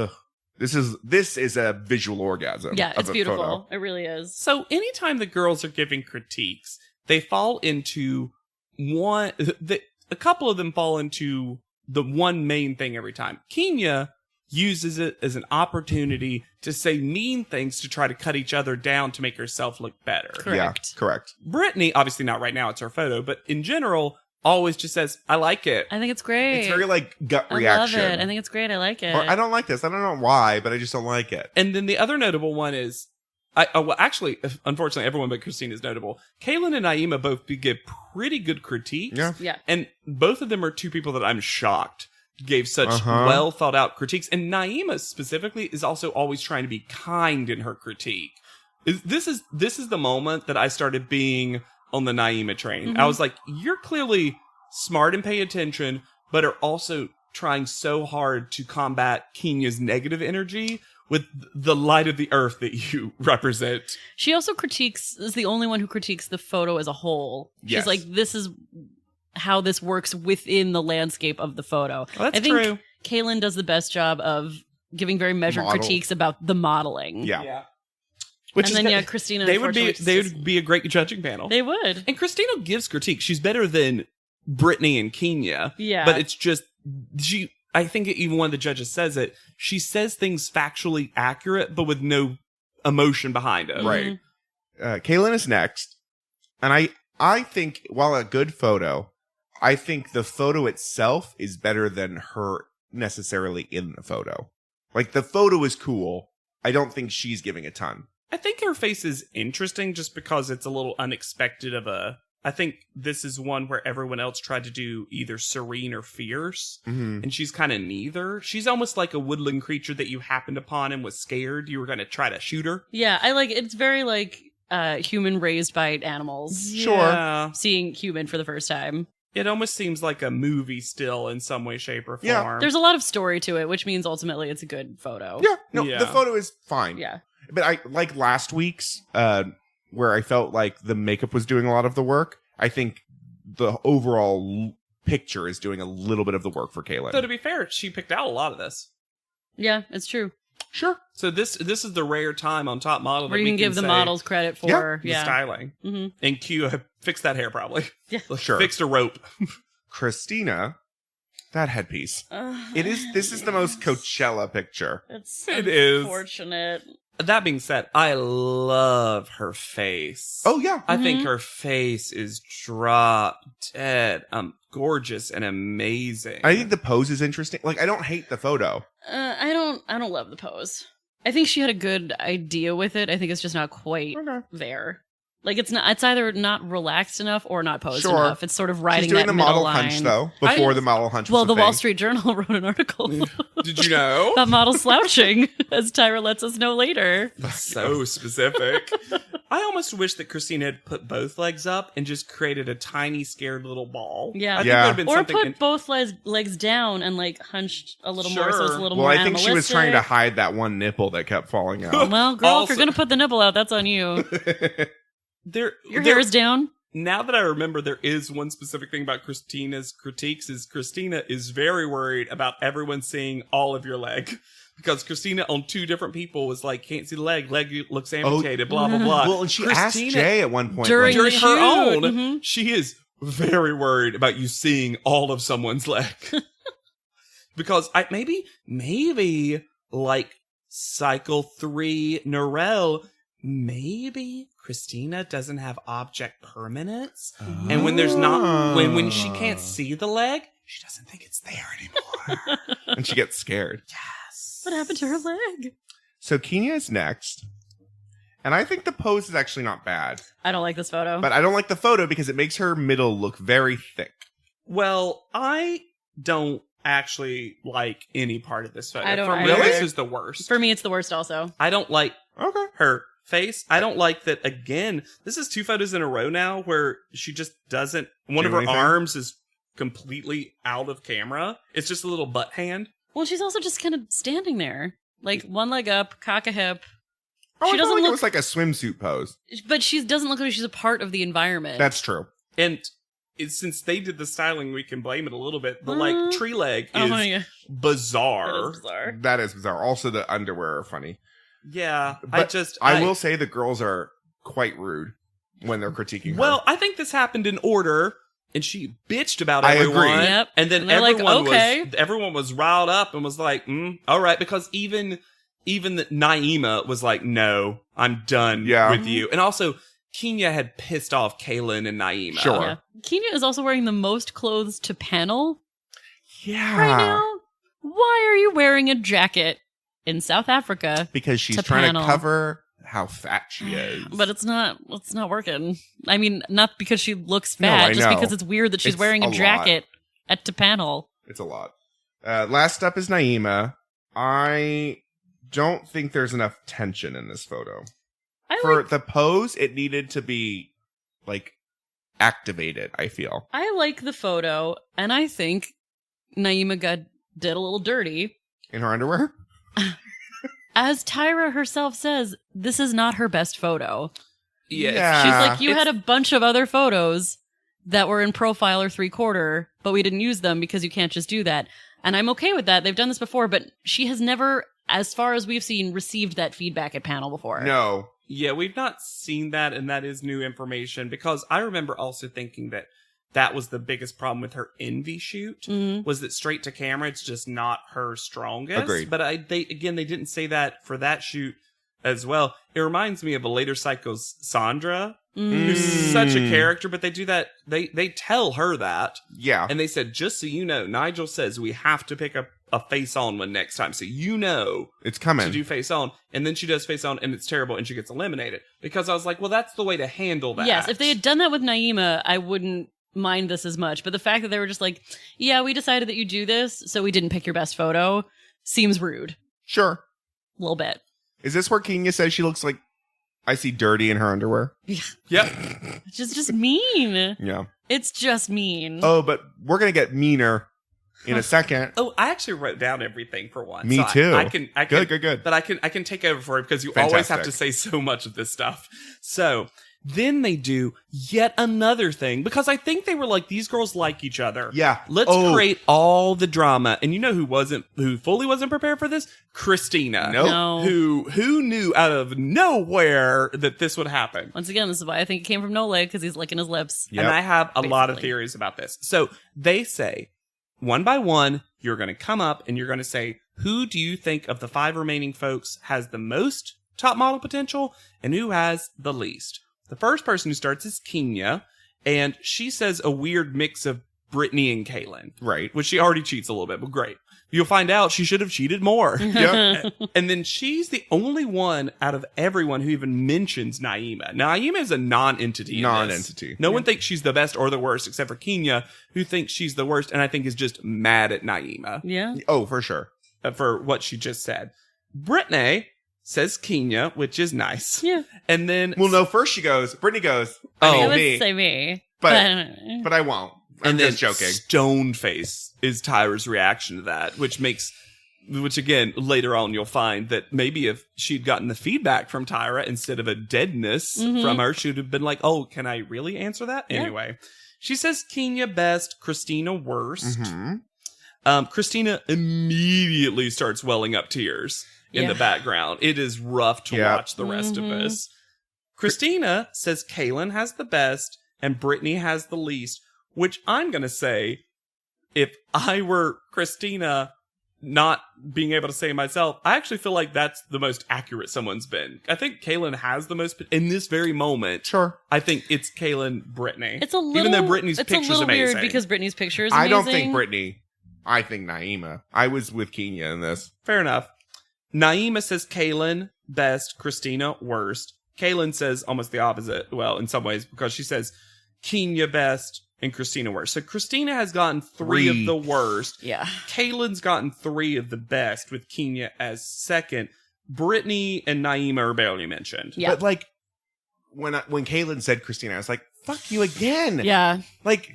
This is a visual orgasm. Yeah, it's of a beautiful. photo. It really is. So anytime the girls are giving critiques, they fall into a couple of them fall into the one main thing every time. Kenya uses it as an opportunity to say mean things to try to cut each other down to make herself look better. Correct. Yeah, correct. Brittany, obviously not right now, it's her photo, but in general, always just says, I like it. I think it's great. It's very like gut I reaction. love it. I think it's great. I like it. Or I don't like this. I don't know why, but I just don't like it. And then the other notable one is, actually, unfortunately, everyone but Christine is notable. Kaylin and Naima both give pretty good critiques. Yeah. And both of them are two people that I'm shocked gave such well thought out critiques. And Naima specifically is also always trying to be kind in her critique. This is the moment that I started being on the Naima train. I was like, you're clearly smart and pay attention, but are also trying so hard to combat Kenya's negative energy with the light of the earth that you represent. She also is the only one who critiques the photo as a whole. Yes. She's like, this is how this works within the landscape of the photo. Well, that's I think true. Kaylin does the best job of giving very measured critiques about the modeling. Yeah. Which and then Christina. they would be a great judging panel. They would. And Christina gives critique. She's better than Brittany and Kenya. Yeah. But it's just I think even one of the judges says it. She says things factually accurate, but with no emotion behind it. Right. Kaylin is next. And I think, while a good photo, I think the photo itself is better than her necessarily in the photo. Like, the photo is cool. I don't think she's giving a ton. I think her face is interesting just because it's a little unexpected I think this is one where everyone else tried to do either serene or fierce, and she's kind of neither. She's almost like a woodland creature that you happened upon and was scared you were going to try to shoot her. Yeah, I like it's very like human raised by animals. Sure. Seeing human for the first time. It almost seems like a movie still in some way, shape, or form. Yeah. There's a lot of story to it, which means ultimately it's a good photo. Yeah. No, the photo is fine. Yeah. But I like last week's, where I felt like the makeup was doing a lot of the work. I think the overall picture is doing a little bit of the work for Kaylin. So to be fair, she picked out a lot of this. Yeah, it's true. Sure. So this is the rare time on Top Model where that you we can give the say models credit for the styling. And Q fixed that hair probably. Yeah. Sure. Fixed a rope. Christina, that headpiece. This is the most Coachella picture. It is unfortunate. That being said, I love her face. Oh, yeah. I think her face is drop dead. Gorgeous and amazing. I think the pose is interesting. Like, I don't hate the photo. I don't love the pose. I think she had a good idea with it. I think it's just not quite there. Like it's either not relaxed enough or not posed Sure. enough. It's sort of riding She's doing that the middle model line. hunch, though, before the model hunch was Well, a the thing. Wall Street Journal wrote an article Did you know? about model slouching, as Tyra lets us know later. So specific. I almost wish that Christina had put both legs up and just created a tiny, scared little ball. Yeah. I think Yeah. that would have been Or something. put both legs down and like hunched a little more, so it's a little Well, more I think she was trying to animalistic. hide that one nipple that kept falling out. Well, girl, if Also- you're gonna put the nipple out, that's on you. Your hair is down. Now that I remember, there is one specific thing about Christina's critiques is Christina is very worried about everyone seeing all of your leg. Because Christina on 2 different people was like, can't see the leg looks amputated, blah, blah, blah. Well, and she asked Jay at one point. During like, the her own, shoot. she is very worried about you seeing all of someone's leg. Because maybe like cycle 3 Norel, maybe Christina doesn't have object permanence. And when there's not, when she can't see the leg, she doesn't think it's there anymore. and she gets scared. Yes. What happened to her leg? So Kenya is next. And I think the pose is actually not bad. I don't like this photo. But I don't like the photo because it makes her middle look very thick. Well, I don't actually like any part of this photo. I don't For me, either. this is the worst. For me, it's the worst also. I don't like Okay. her face. I don't like that, again, this is 2 photos in a row now where she just doesn't, one Do of her anything? arms is completely out of camera. It's just a little butt hand. Well, she's also just kind of standing there. Like, one leg up, cock a hip. Oh, She I felt doesn't like look- it was like a swimsuit pose. But she doesn't look like she's a part of the environment. That's true. And since they did the styling, we can blame it a little bit. The like tree leg is Oh my God. bizarre. That is bizarre. That is bizarre. Also, the underwear are funny. Yeah, But I will say the girls are quite rude when they're critiquing her. Well, I think this happened in order, and she bitched about I everyone. agree. Yep. And then And they're like, everyone okay. everyone was riled up and was like, all right, because even Naima was like, no, I'm done with you. And also, Kenya had pissed off Kaylin and Naima. Sure. Yeah. Kenya is also wearing the most clothes to panel Yeah. right now. Why are you wearing a jacket in South Africa? Because she's To trying panel. to cover how fat she is. But it's not working. I mean, not because she looks No, fat, I just know. because it's weird that she's It's wearing a a lot. jacket at to panel. It's a lot. Last up is Naima. I don't think there's enough tension in this photo. For the pose, it needed to be, like, activated, I feel. I like the photo, and I think Naima did a little dirty. In her underwear? As Tyra herself says, this is not her best photo. Yeah. She's like, you had a bunch of other photos that were in profile or 3/4, but we didn't use them because you can't just do that. And I'm okay with that. They've done this before, but she has never, as far as we've seen, received that feedback at panel before. No. Yeah, we've not seen that, and that is new information, because I remember also thinking that was the biggest problem with her Envy shoot, was that straight to camera, it's just not her strongest. Agreed. But they didn't say that for that shoot as well. It reminds me of a later Psycho's Sandra, who's such a character, but they do that, they tell her that. Yeah. And they said, just so you know, Nigel says we have to pick a face on one next time, so you know it's coming to do face on. And then she does face on, and it's terrible, and she gets eliminated. Because I was like, well, that's the way to handle that. Yes, if they had done that with Naima, I wouldn't mind this as much. But the fact that they were just like, yeah, we decided that you do this, so we didn't pick your best photo, seems rude. Sure. A little bit. Is this where Kenya says she looks like I see dirty in her underwear? Yep. It's just mean. Yeah. It's just mean. Oh, but we're going to get meaner in a second. Oh, I actually wrote down everything for once. Me So too. I can Good. But I can take over for it, because you always have to Fantastic. say so much of this stuff. So then they do yet another thing, because I think they were like, these girls like each other. Yeah. Let's create all the drama. And you know who fully wasn't prepared for this? Christina. Nope. No. Who knew out of nowhere that this would happen? Once again, this is why I think it came from Nola, because he's licking his lips. Yep. And I have a lot of Basically. theories about this. So they say, one by one, you're going to come up and you're going to say, who do you think of the 5 remaining folks has the most top model potential and who has the least? The first person who starts is Kenya, and she says a weird mix of Brittany and Kaylin. Right. Which she already cheats a little bit, but great. You'll find out she should have cheated more. Yep. And then she's the only one out of everyone who even mentions Naima. Naima is a non-entity. in this. Non-entity. No one thinks she's the best or the worst, except for Kenya, who thinks she's the worst, and I think is just mad at Naima Yeah. Oh, for sure. for what she just said. Brittany says Kenya, which is nice. Yeah. And then... Well, no, first Brittany goes, Oh. I would me, say me. but I won't. I'm and then just joking. Stoneface is Tyra's reaction to that, which again, later on you'll find that maybe if she'd gotten the feedback from Tyra instead of a deadness from her, she would have been like, oh, can I really answer that? Yeah. Anyway, she says Kenya best, Christina worst. Mm-hmm. Christina immediately starts welling up tears in the background. It is rough to watch the rest of this. Christina says Kaylin has the best and Brittany has the least, which I'm going to say, if I were Christina not being able to say myself, I actually feel like that's the most accurate someone's been. I think Kaylin has the most, in this very moment. Sure. I think it's Kaylin, Brittany. It's a little, even though Brittany's picture's it's a little amazing. weird because Brittany's picture is amazing. I don't think Brittany. I think Naima. I was with Kenya in this. Fair enough. Naima says Kaylin best, Christina worst. Kaylin says almost the opposite. Well, in some ways, because she says Kenya best and Christina worst. So Christina has gotten three of the worst. Yeah. Kaylin's gotten 3 of the best, with Kenya as second. Brittany and Naima are barely mentioned. Yeah. But like when Kaylin said Christina, I was like, "Fuck you again." Yeah. Like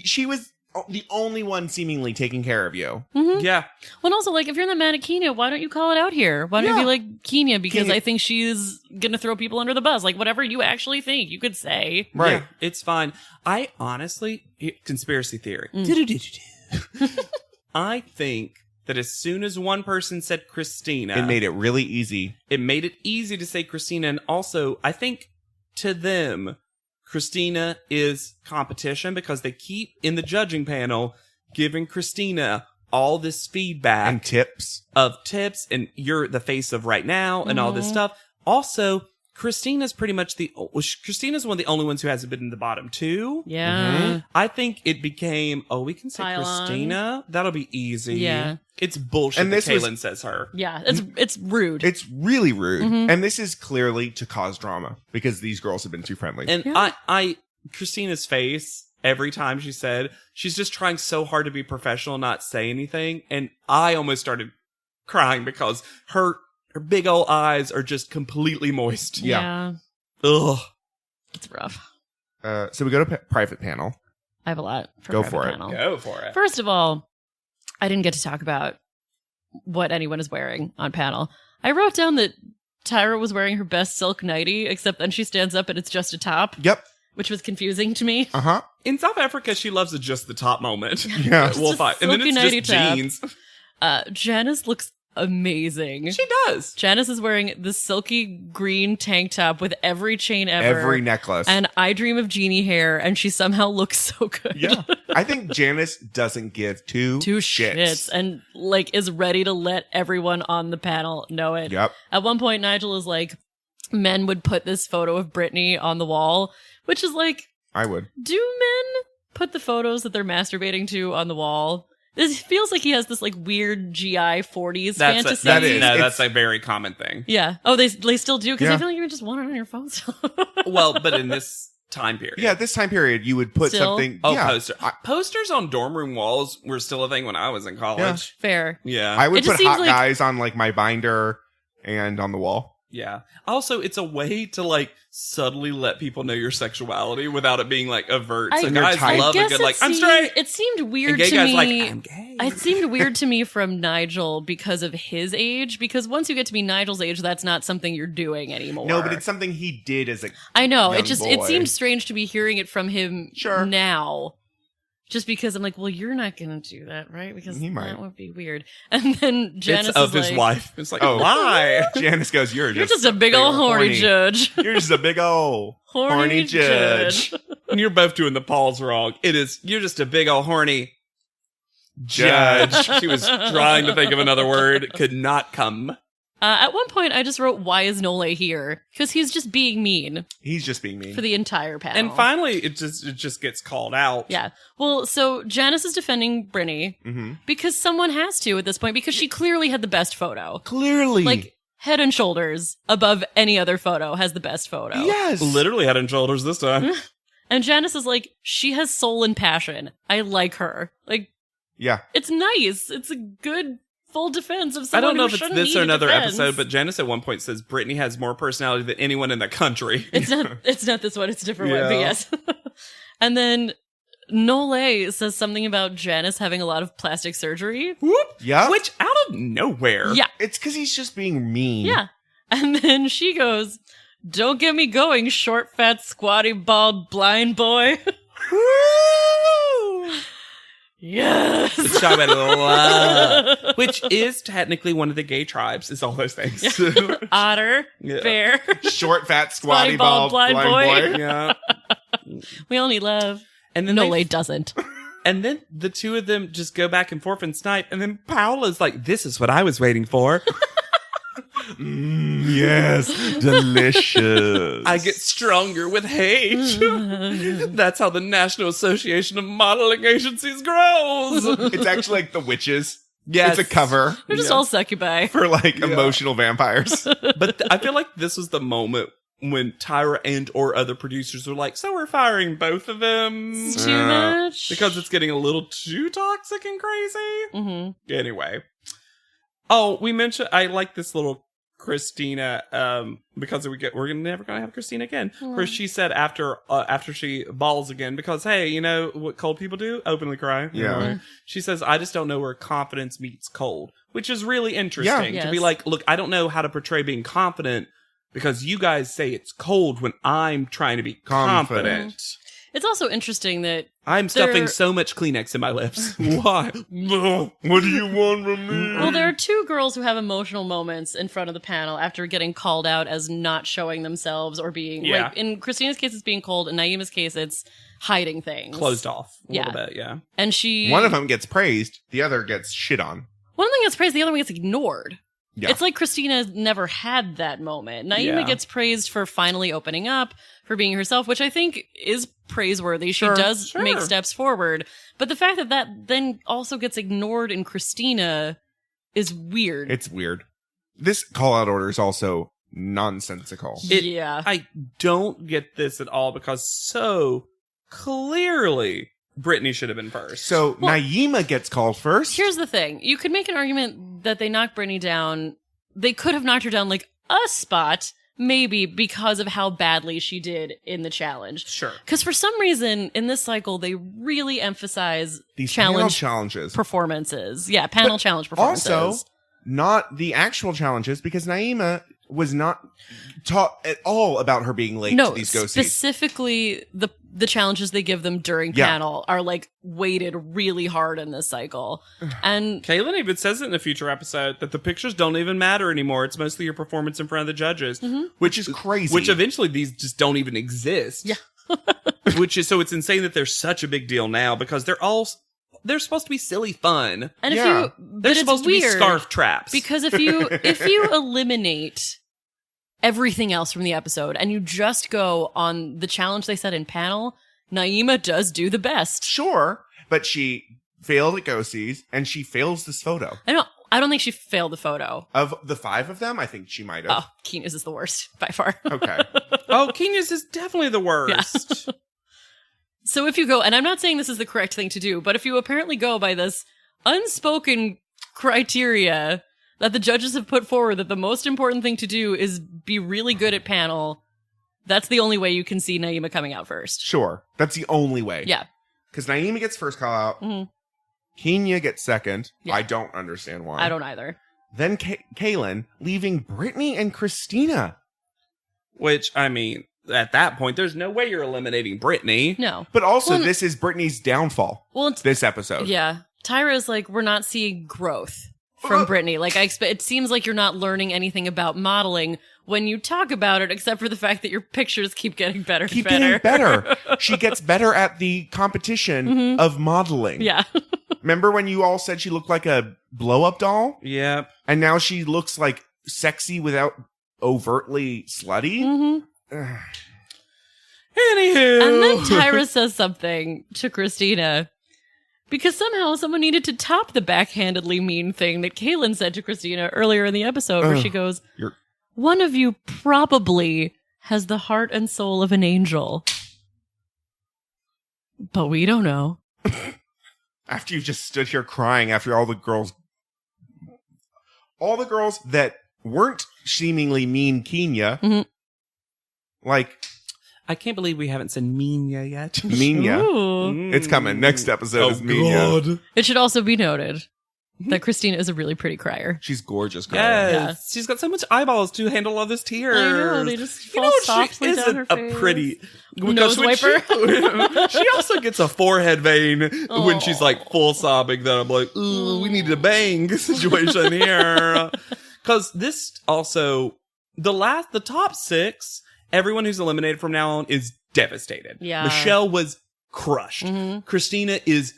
she was the only one seemingly taking care of you. Mm-hmm. Yeah. Well, and also, like, if you're not mad at Kenya, why don't you call it out here? Why don't you be like, Kenya, because I think she's going to throw people under the bus. Like, whatever you actually think, you could say. Right. Yeah, it's fine. I honestly, conspiracy theory. I think that as soon as one person said Christina, It made it really easy. it made it easy to say Christina. And also, I think to them, Christina is competition because they keep in the judging panel giving Christina all this feedback And tips. and you're the face of right now and all this stuff. Also, Christina's pretty much Christina's one of the only ones who hasn't been in the bottom 2. Yeah. I think it became, we can say Pile on. Christina. That'll be easy. Yeah. It's bullshit And that this was- Kaylin says her. Yeah. It's rude. It's really rude. And this is clearly to cause drama because these girls have been too friendly. And I Christina's face every time she said, she's just trying so hard to be professional and not say anything. And I almost started crying because her big old eyes are just completely moist. yeah. Ugh. It's rough. So we go to private panel. I have a lot for Go private for it. panel. Go for it. First of all, I didn't get to talk about what anyone is wearing on panel. I wrote down that Tyra was wearing her best silk nightie, except then she stands up and it's just a top, Yep. which was confusing to me. Uh-huh. In South Africa, she loves just the top moment. Yeah. We'll Just find. And then silky it's nightie just top. jeans. Janice looks amazing. She does. Janice is wearing the silky green tank top with every chain ever. Every necklace. And I dream of genie hair, and she somehow looks so good. Yeah. I think Janice doesn't give two shits and like is ready to let everyone on the panel know it. Yep. At one point, Nigel is like, men would put this photo of Brittany on the wall, which is like, I would. do men put the photos that they're masturbating to on the wall? This feels like he has this like weird GI 40s fantasy. That's a very common thing. Yeah. Oh, they still do because Yeah. I feel like you would just want it on your phone. Well, but in this time period. Yeah, this time period, you would put Still? something. Oh, yeah, posters on dorm room walls were still a thing when I was in college. Fair. Yeah. I would It just put seems hot like- guys on like my binder and on the wall. Yeah. Also, it's a way to like subtly let people know your sexuality without it being like overt. So I guys tight. love a guess good it like, I'm seemed- straight. It seemed And weird gay to guys me. like, I'm gay. It seemed weird to me from Nigel because of his age. Because once you get to be Nigel's age, that's not something you're doing anymore. No, but it's something he did as a. I know. young It boy. seemed strange to be hearing it from him Sure. now. Just because I'm like, well, you're not going to do that, right? Because He that might. would be weird. And then Janice It's of is his like, wife. It's like, Oh. why? Janice goes, You're just a big old horny judge. You're just a big old horny judge. And you're both doing the Pauls wrong. You're just a big old horny judge. She was trying to think of another word. Could not come. At one point, I just wrote, why is Nole here? Because he's just being mean. He's just being mean. For the entire panel. And finally, it just gets called out. Yeah. Well, so Janice is defending Brittany because someone has to at this point, because she clearly had the best photo. Clearly. Like, head and shoulders above any other photo has the best photo. Yes. Literally head and shoulders this time. And Janice is like, she has soul and passion. I like her. Like, yeah. It's nice. It's a good full defense of I someone don't know who if it's shouldn't this need or another defense. episode, but Janice at one point says Brittany has more personality than anyone in the country. It's not this one, it's a different one, Yeah. but yes. And then Nole says something about Janice having a lot of plastic surgery. Whoop. Yeah. Which out of nowhere. Yeah. It's because he's just being mean. Yeah. And then she goes, don't get me going, short, fat, squatty, bald, blind boy. Yes. Which I would love. Which is technically one of the gay tribes, is all those things. Otter, Yeah. bear. Short, fat, Squatty, squatty, bald, blind boy. Yeah. We all need love. And then Nole doesn't. And then the two of them just go back and forth and snipe. And then Paola's like, this is what I was waiting for. Yes. Delicious. I get stronger with hate. That's how the National Association of Modeling Agencies grows. It's actually like the witches. Yes. It's a cover They're just all succubi. for like emotional vampires. But I feel like this was the moment when Tyra and or other producers were like, so we're firing both of them. It's too much. Because it's getting a little too toxic and crazy. Mm-hmm. Anyway. Oh, we mentioned, I like this little Christina, because we're never gonna have Christina again. Where she said after she balls again, because hey, you know what cold people do? Openly cry. Yeah. Right? She says, I just don't know where confidence meets cold, which is really interesting Yeah. to be Yes. like, look, I don't know how to portray being confident because you guys say it's cold when I'm trying to be confident. It's also interesting that I'm stuffing There- so much Kleenex in my lips. Why? What do you want from me? well, there are two girls who have emotional moments in front of the panel after getting called out as not showing themselves or being Yeah. like in Christina's case it's being cold, in Naima's case it's hiding things. Closed off a Yeah. little bit, yeah. And she One of them gets praised, the other gets shit on. one of them gets praised, the other one gets ignored. Yeah. It's like Christina never had that moment. Naima Yeah. gets praised for finally opening up, for being herself, which I think is praiseworthy. She does make steps forward. But the fact that that then also gets ignored in Christina is weird. It's weird. This call out order is also nonsensical. Yeah. I don't get this at all because so clearly Brittany should have been first. So Naima gets called first. Here's the thing. You could make an argument that they knocked Brittany down. They could have knocked her down like a spot, maybe because of how badly she did in the challenge. Sure. Because for some reason in this cycle, they really emphasize These panel challenge challenges. performances. Yeah, panel challenge performances. Also, not the actual challenges, because Naima was not taught at all about her being late to these go seats. Specifically the challenges they give them during panel are like weighted really hard in this cycle. And Kaylin even says it in a future episode that the pictures don't even matter anymore. It's mostly your performance in front of the judges. Which is crazy. Which eventually these just don't even exist. Yeah. Which is, so it's insane that they're such a big deal now because they're supposed to be silly fun. and Yeah. if you but They're it's supposed to weird be scarf traps. because if you eliminate everything else from the episode and you just go on the challenge they set in panel, Naima does do the best. Sure, but she failed at go sees, and she fails this photo. I don't think she failed the photo. Of the 5 of them, I think she might have. Oh, Keena's is the worst by far. Okay. Oh, Kenya's is definitely the worst. So if you go, and I'm not saying this is the correct thing to do, but if you apparently go by this unspoken criteria that the judges have put forward that the most important thing to do is be really good at panel, that's the only way you can see Naima coming out first. Sure. That's the only way. Yeah. Because Naima gets first call out. Mhm. Kenya gets second. Yeah. I don't understand why. I don't either. Then Kaylin, leaving Brittany and Christina. Which, I mean, at that point, there's no way you're eliminating Brittany. No. But also, Well, this is Brittany's downfall. Well, it's, This episode. yeah. Tyra's like, we're not seeing growth from Brittany. Like, it seems like you're not learning anything about modeling when you talk about it, except for the fact that your pictures keep getting better Keep and better. getting better. She gets better at the competition of modeling. Yeah. Remember when you all said she looked like a blow-up doll? Yep. And now she looks like sexy without overtly slutty. Mm-hmm. Anywho. And then Tyra says something to Christina because somehow someone needed to top the backhandedly mean thing that Kaylin said to Christina earlier in the episode where she goes, one of you probably has the heart and soul of an angel. But we don't know. After you just stood here crying after all the girls that weren't seemingly mean Kenya, like... I can't believe we haven't said Minya yet. Minya. It's coming. Next episode is Minya. God. It should also be noted that Christina is a really pretty crier. She's gorgeous. Girl. Yes. Yeah. She's got so much eyeballs to handle all this tears. I know, they just fall softly down her face. A pretty nose wiper. She also gets a forehead vein when she's like full sobbing that I'm like, ooh, we need a bang situation here. Because this also, the top 6, everyone who's eliminated from now on is devastated. Yeah. Michelle was crushed. Christina is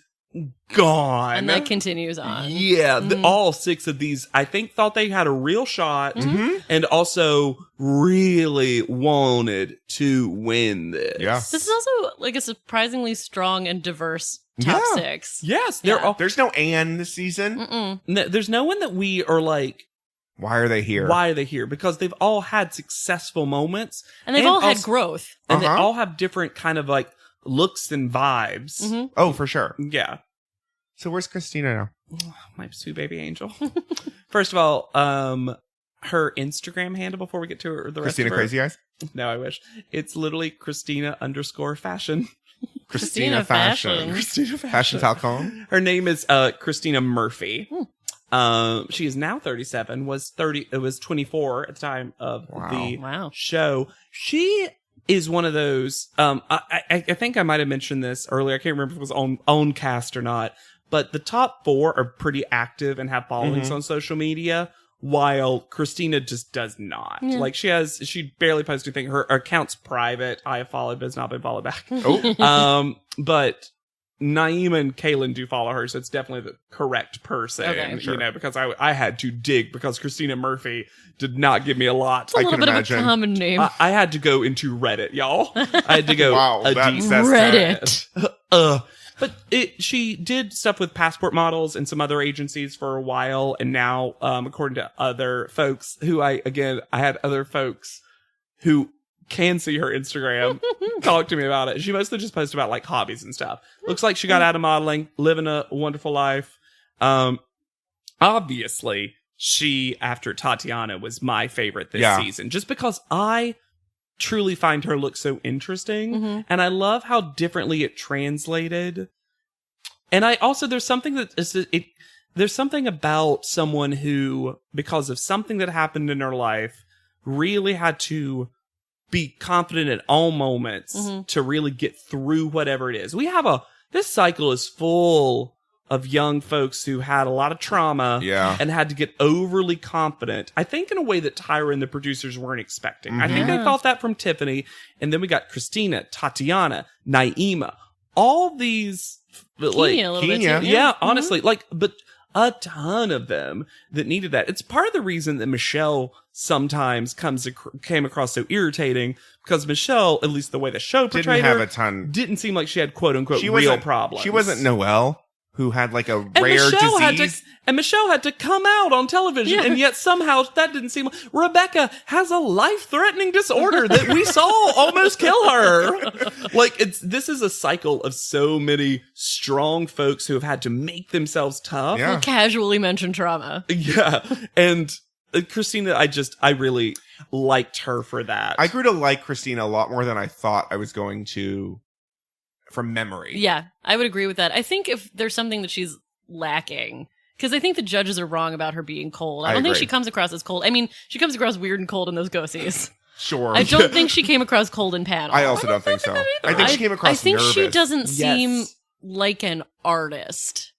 gone. And that continues on. Yeah. All 6 of these, I think, thought they had a real shot and also really wanted to win this. Yeah. This is also like a surprisingly strong and diverse top 6. Yes. There's no Anne this season. There's no one that we are like, why are they here? why are they here? Because they've all had successful moments. And they've all had growth. And they all have different kind of like looks and vibes. Oh, for sure. Yeah. So where's Christina now? My sweet baby angel. First of all, her Instagram handle before we get to her, the rest Christina of her. Crazy Eyes? No, I wish. It's literally Christina_fashion. Christina Fashion. Christina Fashion Falcon. Her name is Christina Murphy. She is now 37, was 24 at the time of the show. She is one of those, I think I might have mentioned this earlier. I can't remember if it was on cast or not, but the top 4 are pretty active and have followings on social media, while Christina just does not. Yeah. Like she barely posts anything. Her account's private. I have followed, but has not been followed back. But Naima and Kaylin do follow her, so it's definitely the correct person. Okay, you know, because I had to dig because Christina Murphy did not give me a lot. It's a little bit of a common name. I had to go into Reddit, y'all. I had to go that's Reddit. But she did stuff with Passport Models and some other agencies for a while, and now, according to other folks who I had other folks who can see her Instagram talk to me about it. She mostly just posts about like hobbies and stuff. Looks like she got out of modeling, living a wonderful life. Obviously, she, after Tatiana, was my favorite this season, just because I truly find her look so interesting, and I love how differently it translated. And I also, there's something about someone who, because of something that happened in her life, really had to be confident at all moments to really get through whatever it is. This cycle is full of young folks who had a lot of trauma and had to get overly confident. I think in a way that Tyra and the producers weren't expecting. I think they thought that from Tiffany. And then we got Christina, Tatiana, Naima, all these Kenya. Yeah, honestly, but a ton of them that needed that. It's part of the reason that Michelle sometimes came across so irritating, because Michelle, at least the way the show portrayed her, didn't seem like she had quote unquote real problems. She wasn't Noelle, who had like a rare disease. And Michelle had to come out on television, and yet somehow that didn't seem... Rebecca has a life-threatening disorder that we saw almost kill her. Like, this is a cycle of so many strong folks who have had to make themselves tough. We'll casually mention trauma. Yeah. And Christina, I really liked her for that. I grew to like Christina a lot more than I thought I was going to from memory. Yeah, I would agree with that. I think if there's something that she's lacking... Because I think the judges are wrong about her being cold. I don't think she comes across as cold. I mean, she comes across weird and cold in those go-sees. Sure. I don't think she came across cold in panel. I also don't think so. I think she came across I think nervous. she doesn't seem like an artist.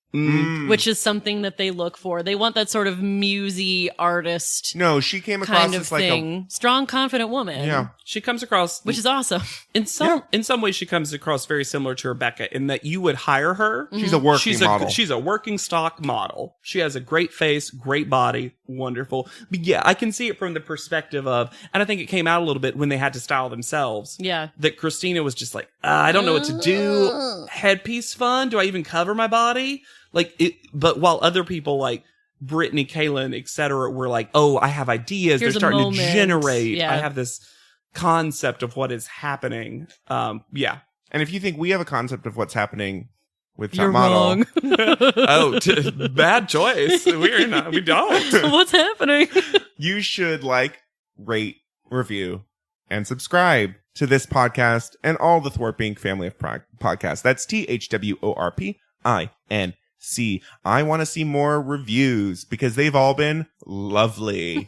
which is something that they look for. They want that sort of musy artist No, she came across kind of as like thing. Strong, confident woman. Yeah. She comes across, Which is awesome. in some ways, she comes across very similar to Rebecca in that you would hire her. She's a working model. She's a working stock model. She has a great face, great body, wonderful. But yeah, I can see it from the perspective of, and I think it came out a little bit when they had to style themselves. Yeah. That Christina was just like, I don't know what to do. Headpiece fun? Do I even cover my body? Like it, but while other people like Brittany, Kaylin, etc., were like, oh, I have ideas. Here's They're starting moment. to generate. Yeah. I have this concept of what is happening. Yeah. And if you think we have a concept of what's happening with Top You're Model, wrong. Bad choice. We don't. What's happening? you should like, rate, review, and subscribe to this podcast and all the Thwarp Inc. family of podcasts. That's THWORPINC. I want to see more reviews because they've all been lovely.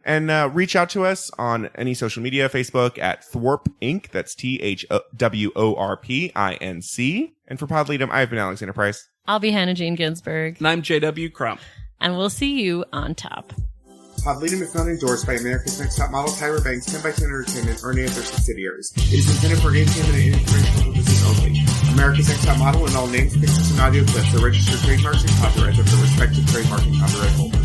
And reach out to us on any social media, Facebook at Thwarp Inc. That's THWORPINC. And for Pod Leadum, I've been Alexander Price. I'll be Hannah Jane Ginsburg. And I'm JW Crump. And we'll see you on top. Pod Leadum is not endorsed by America's Next Top Model, Tyra Banks, 10x10 Entertainment, or any of their subsidiaries. It is intended for entertainment and informational purposes only. America's Next Top Model and all names, pictures, and audio clips are registered trademarks and copyrights of the respective trademark and copyright holders.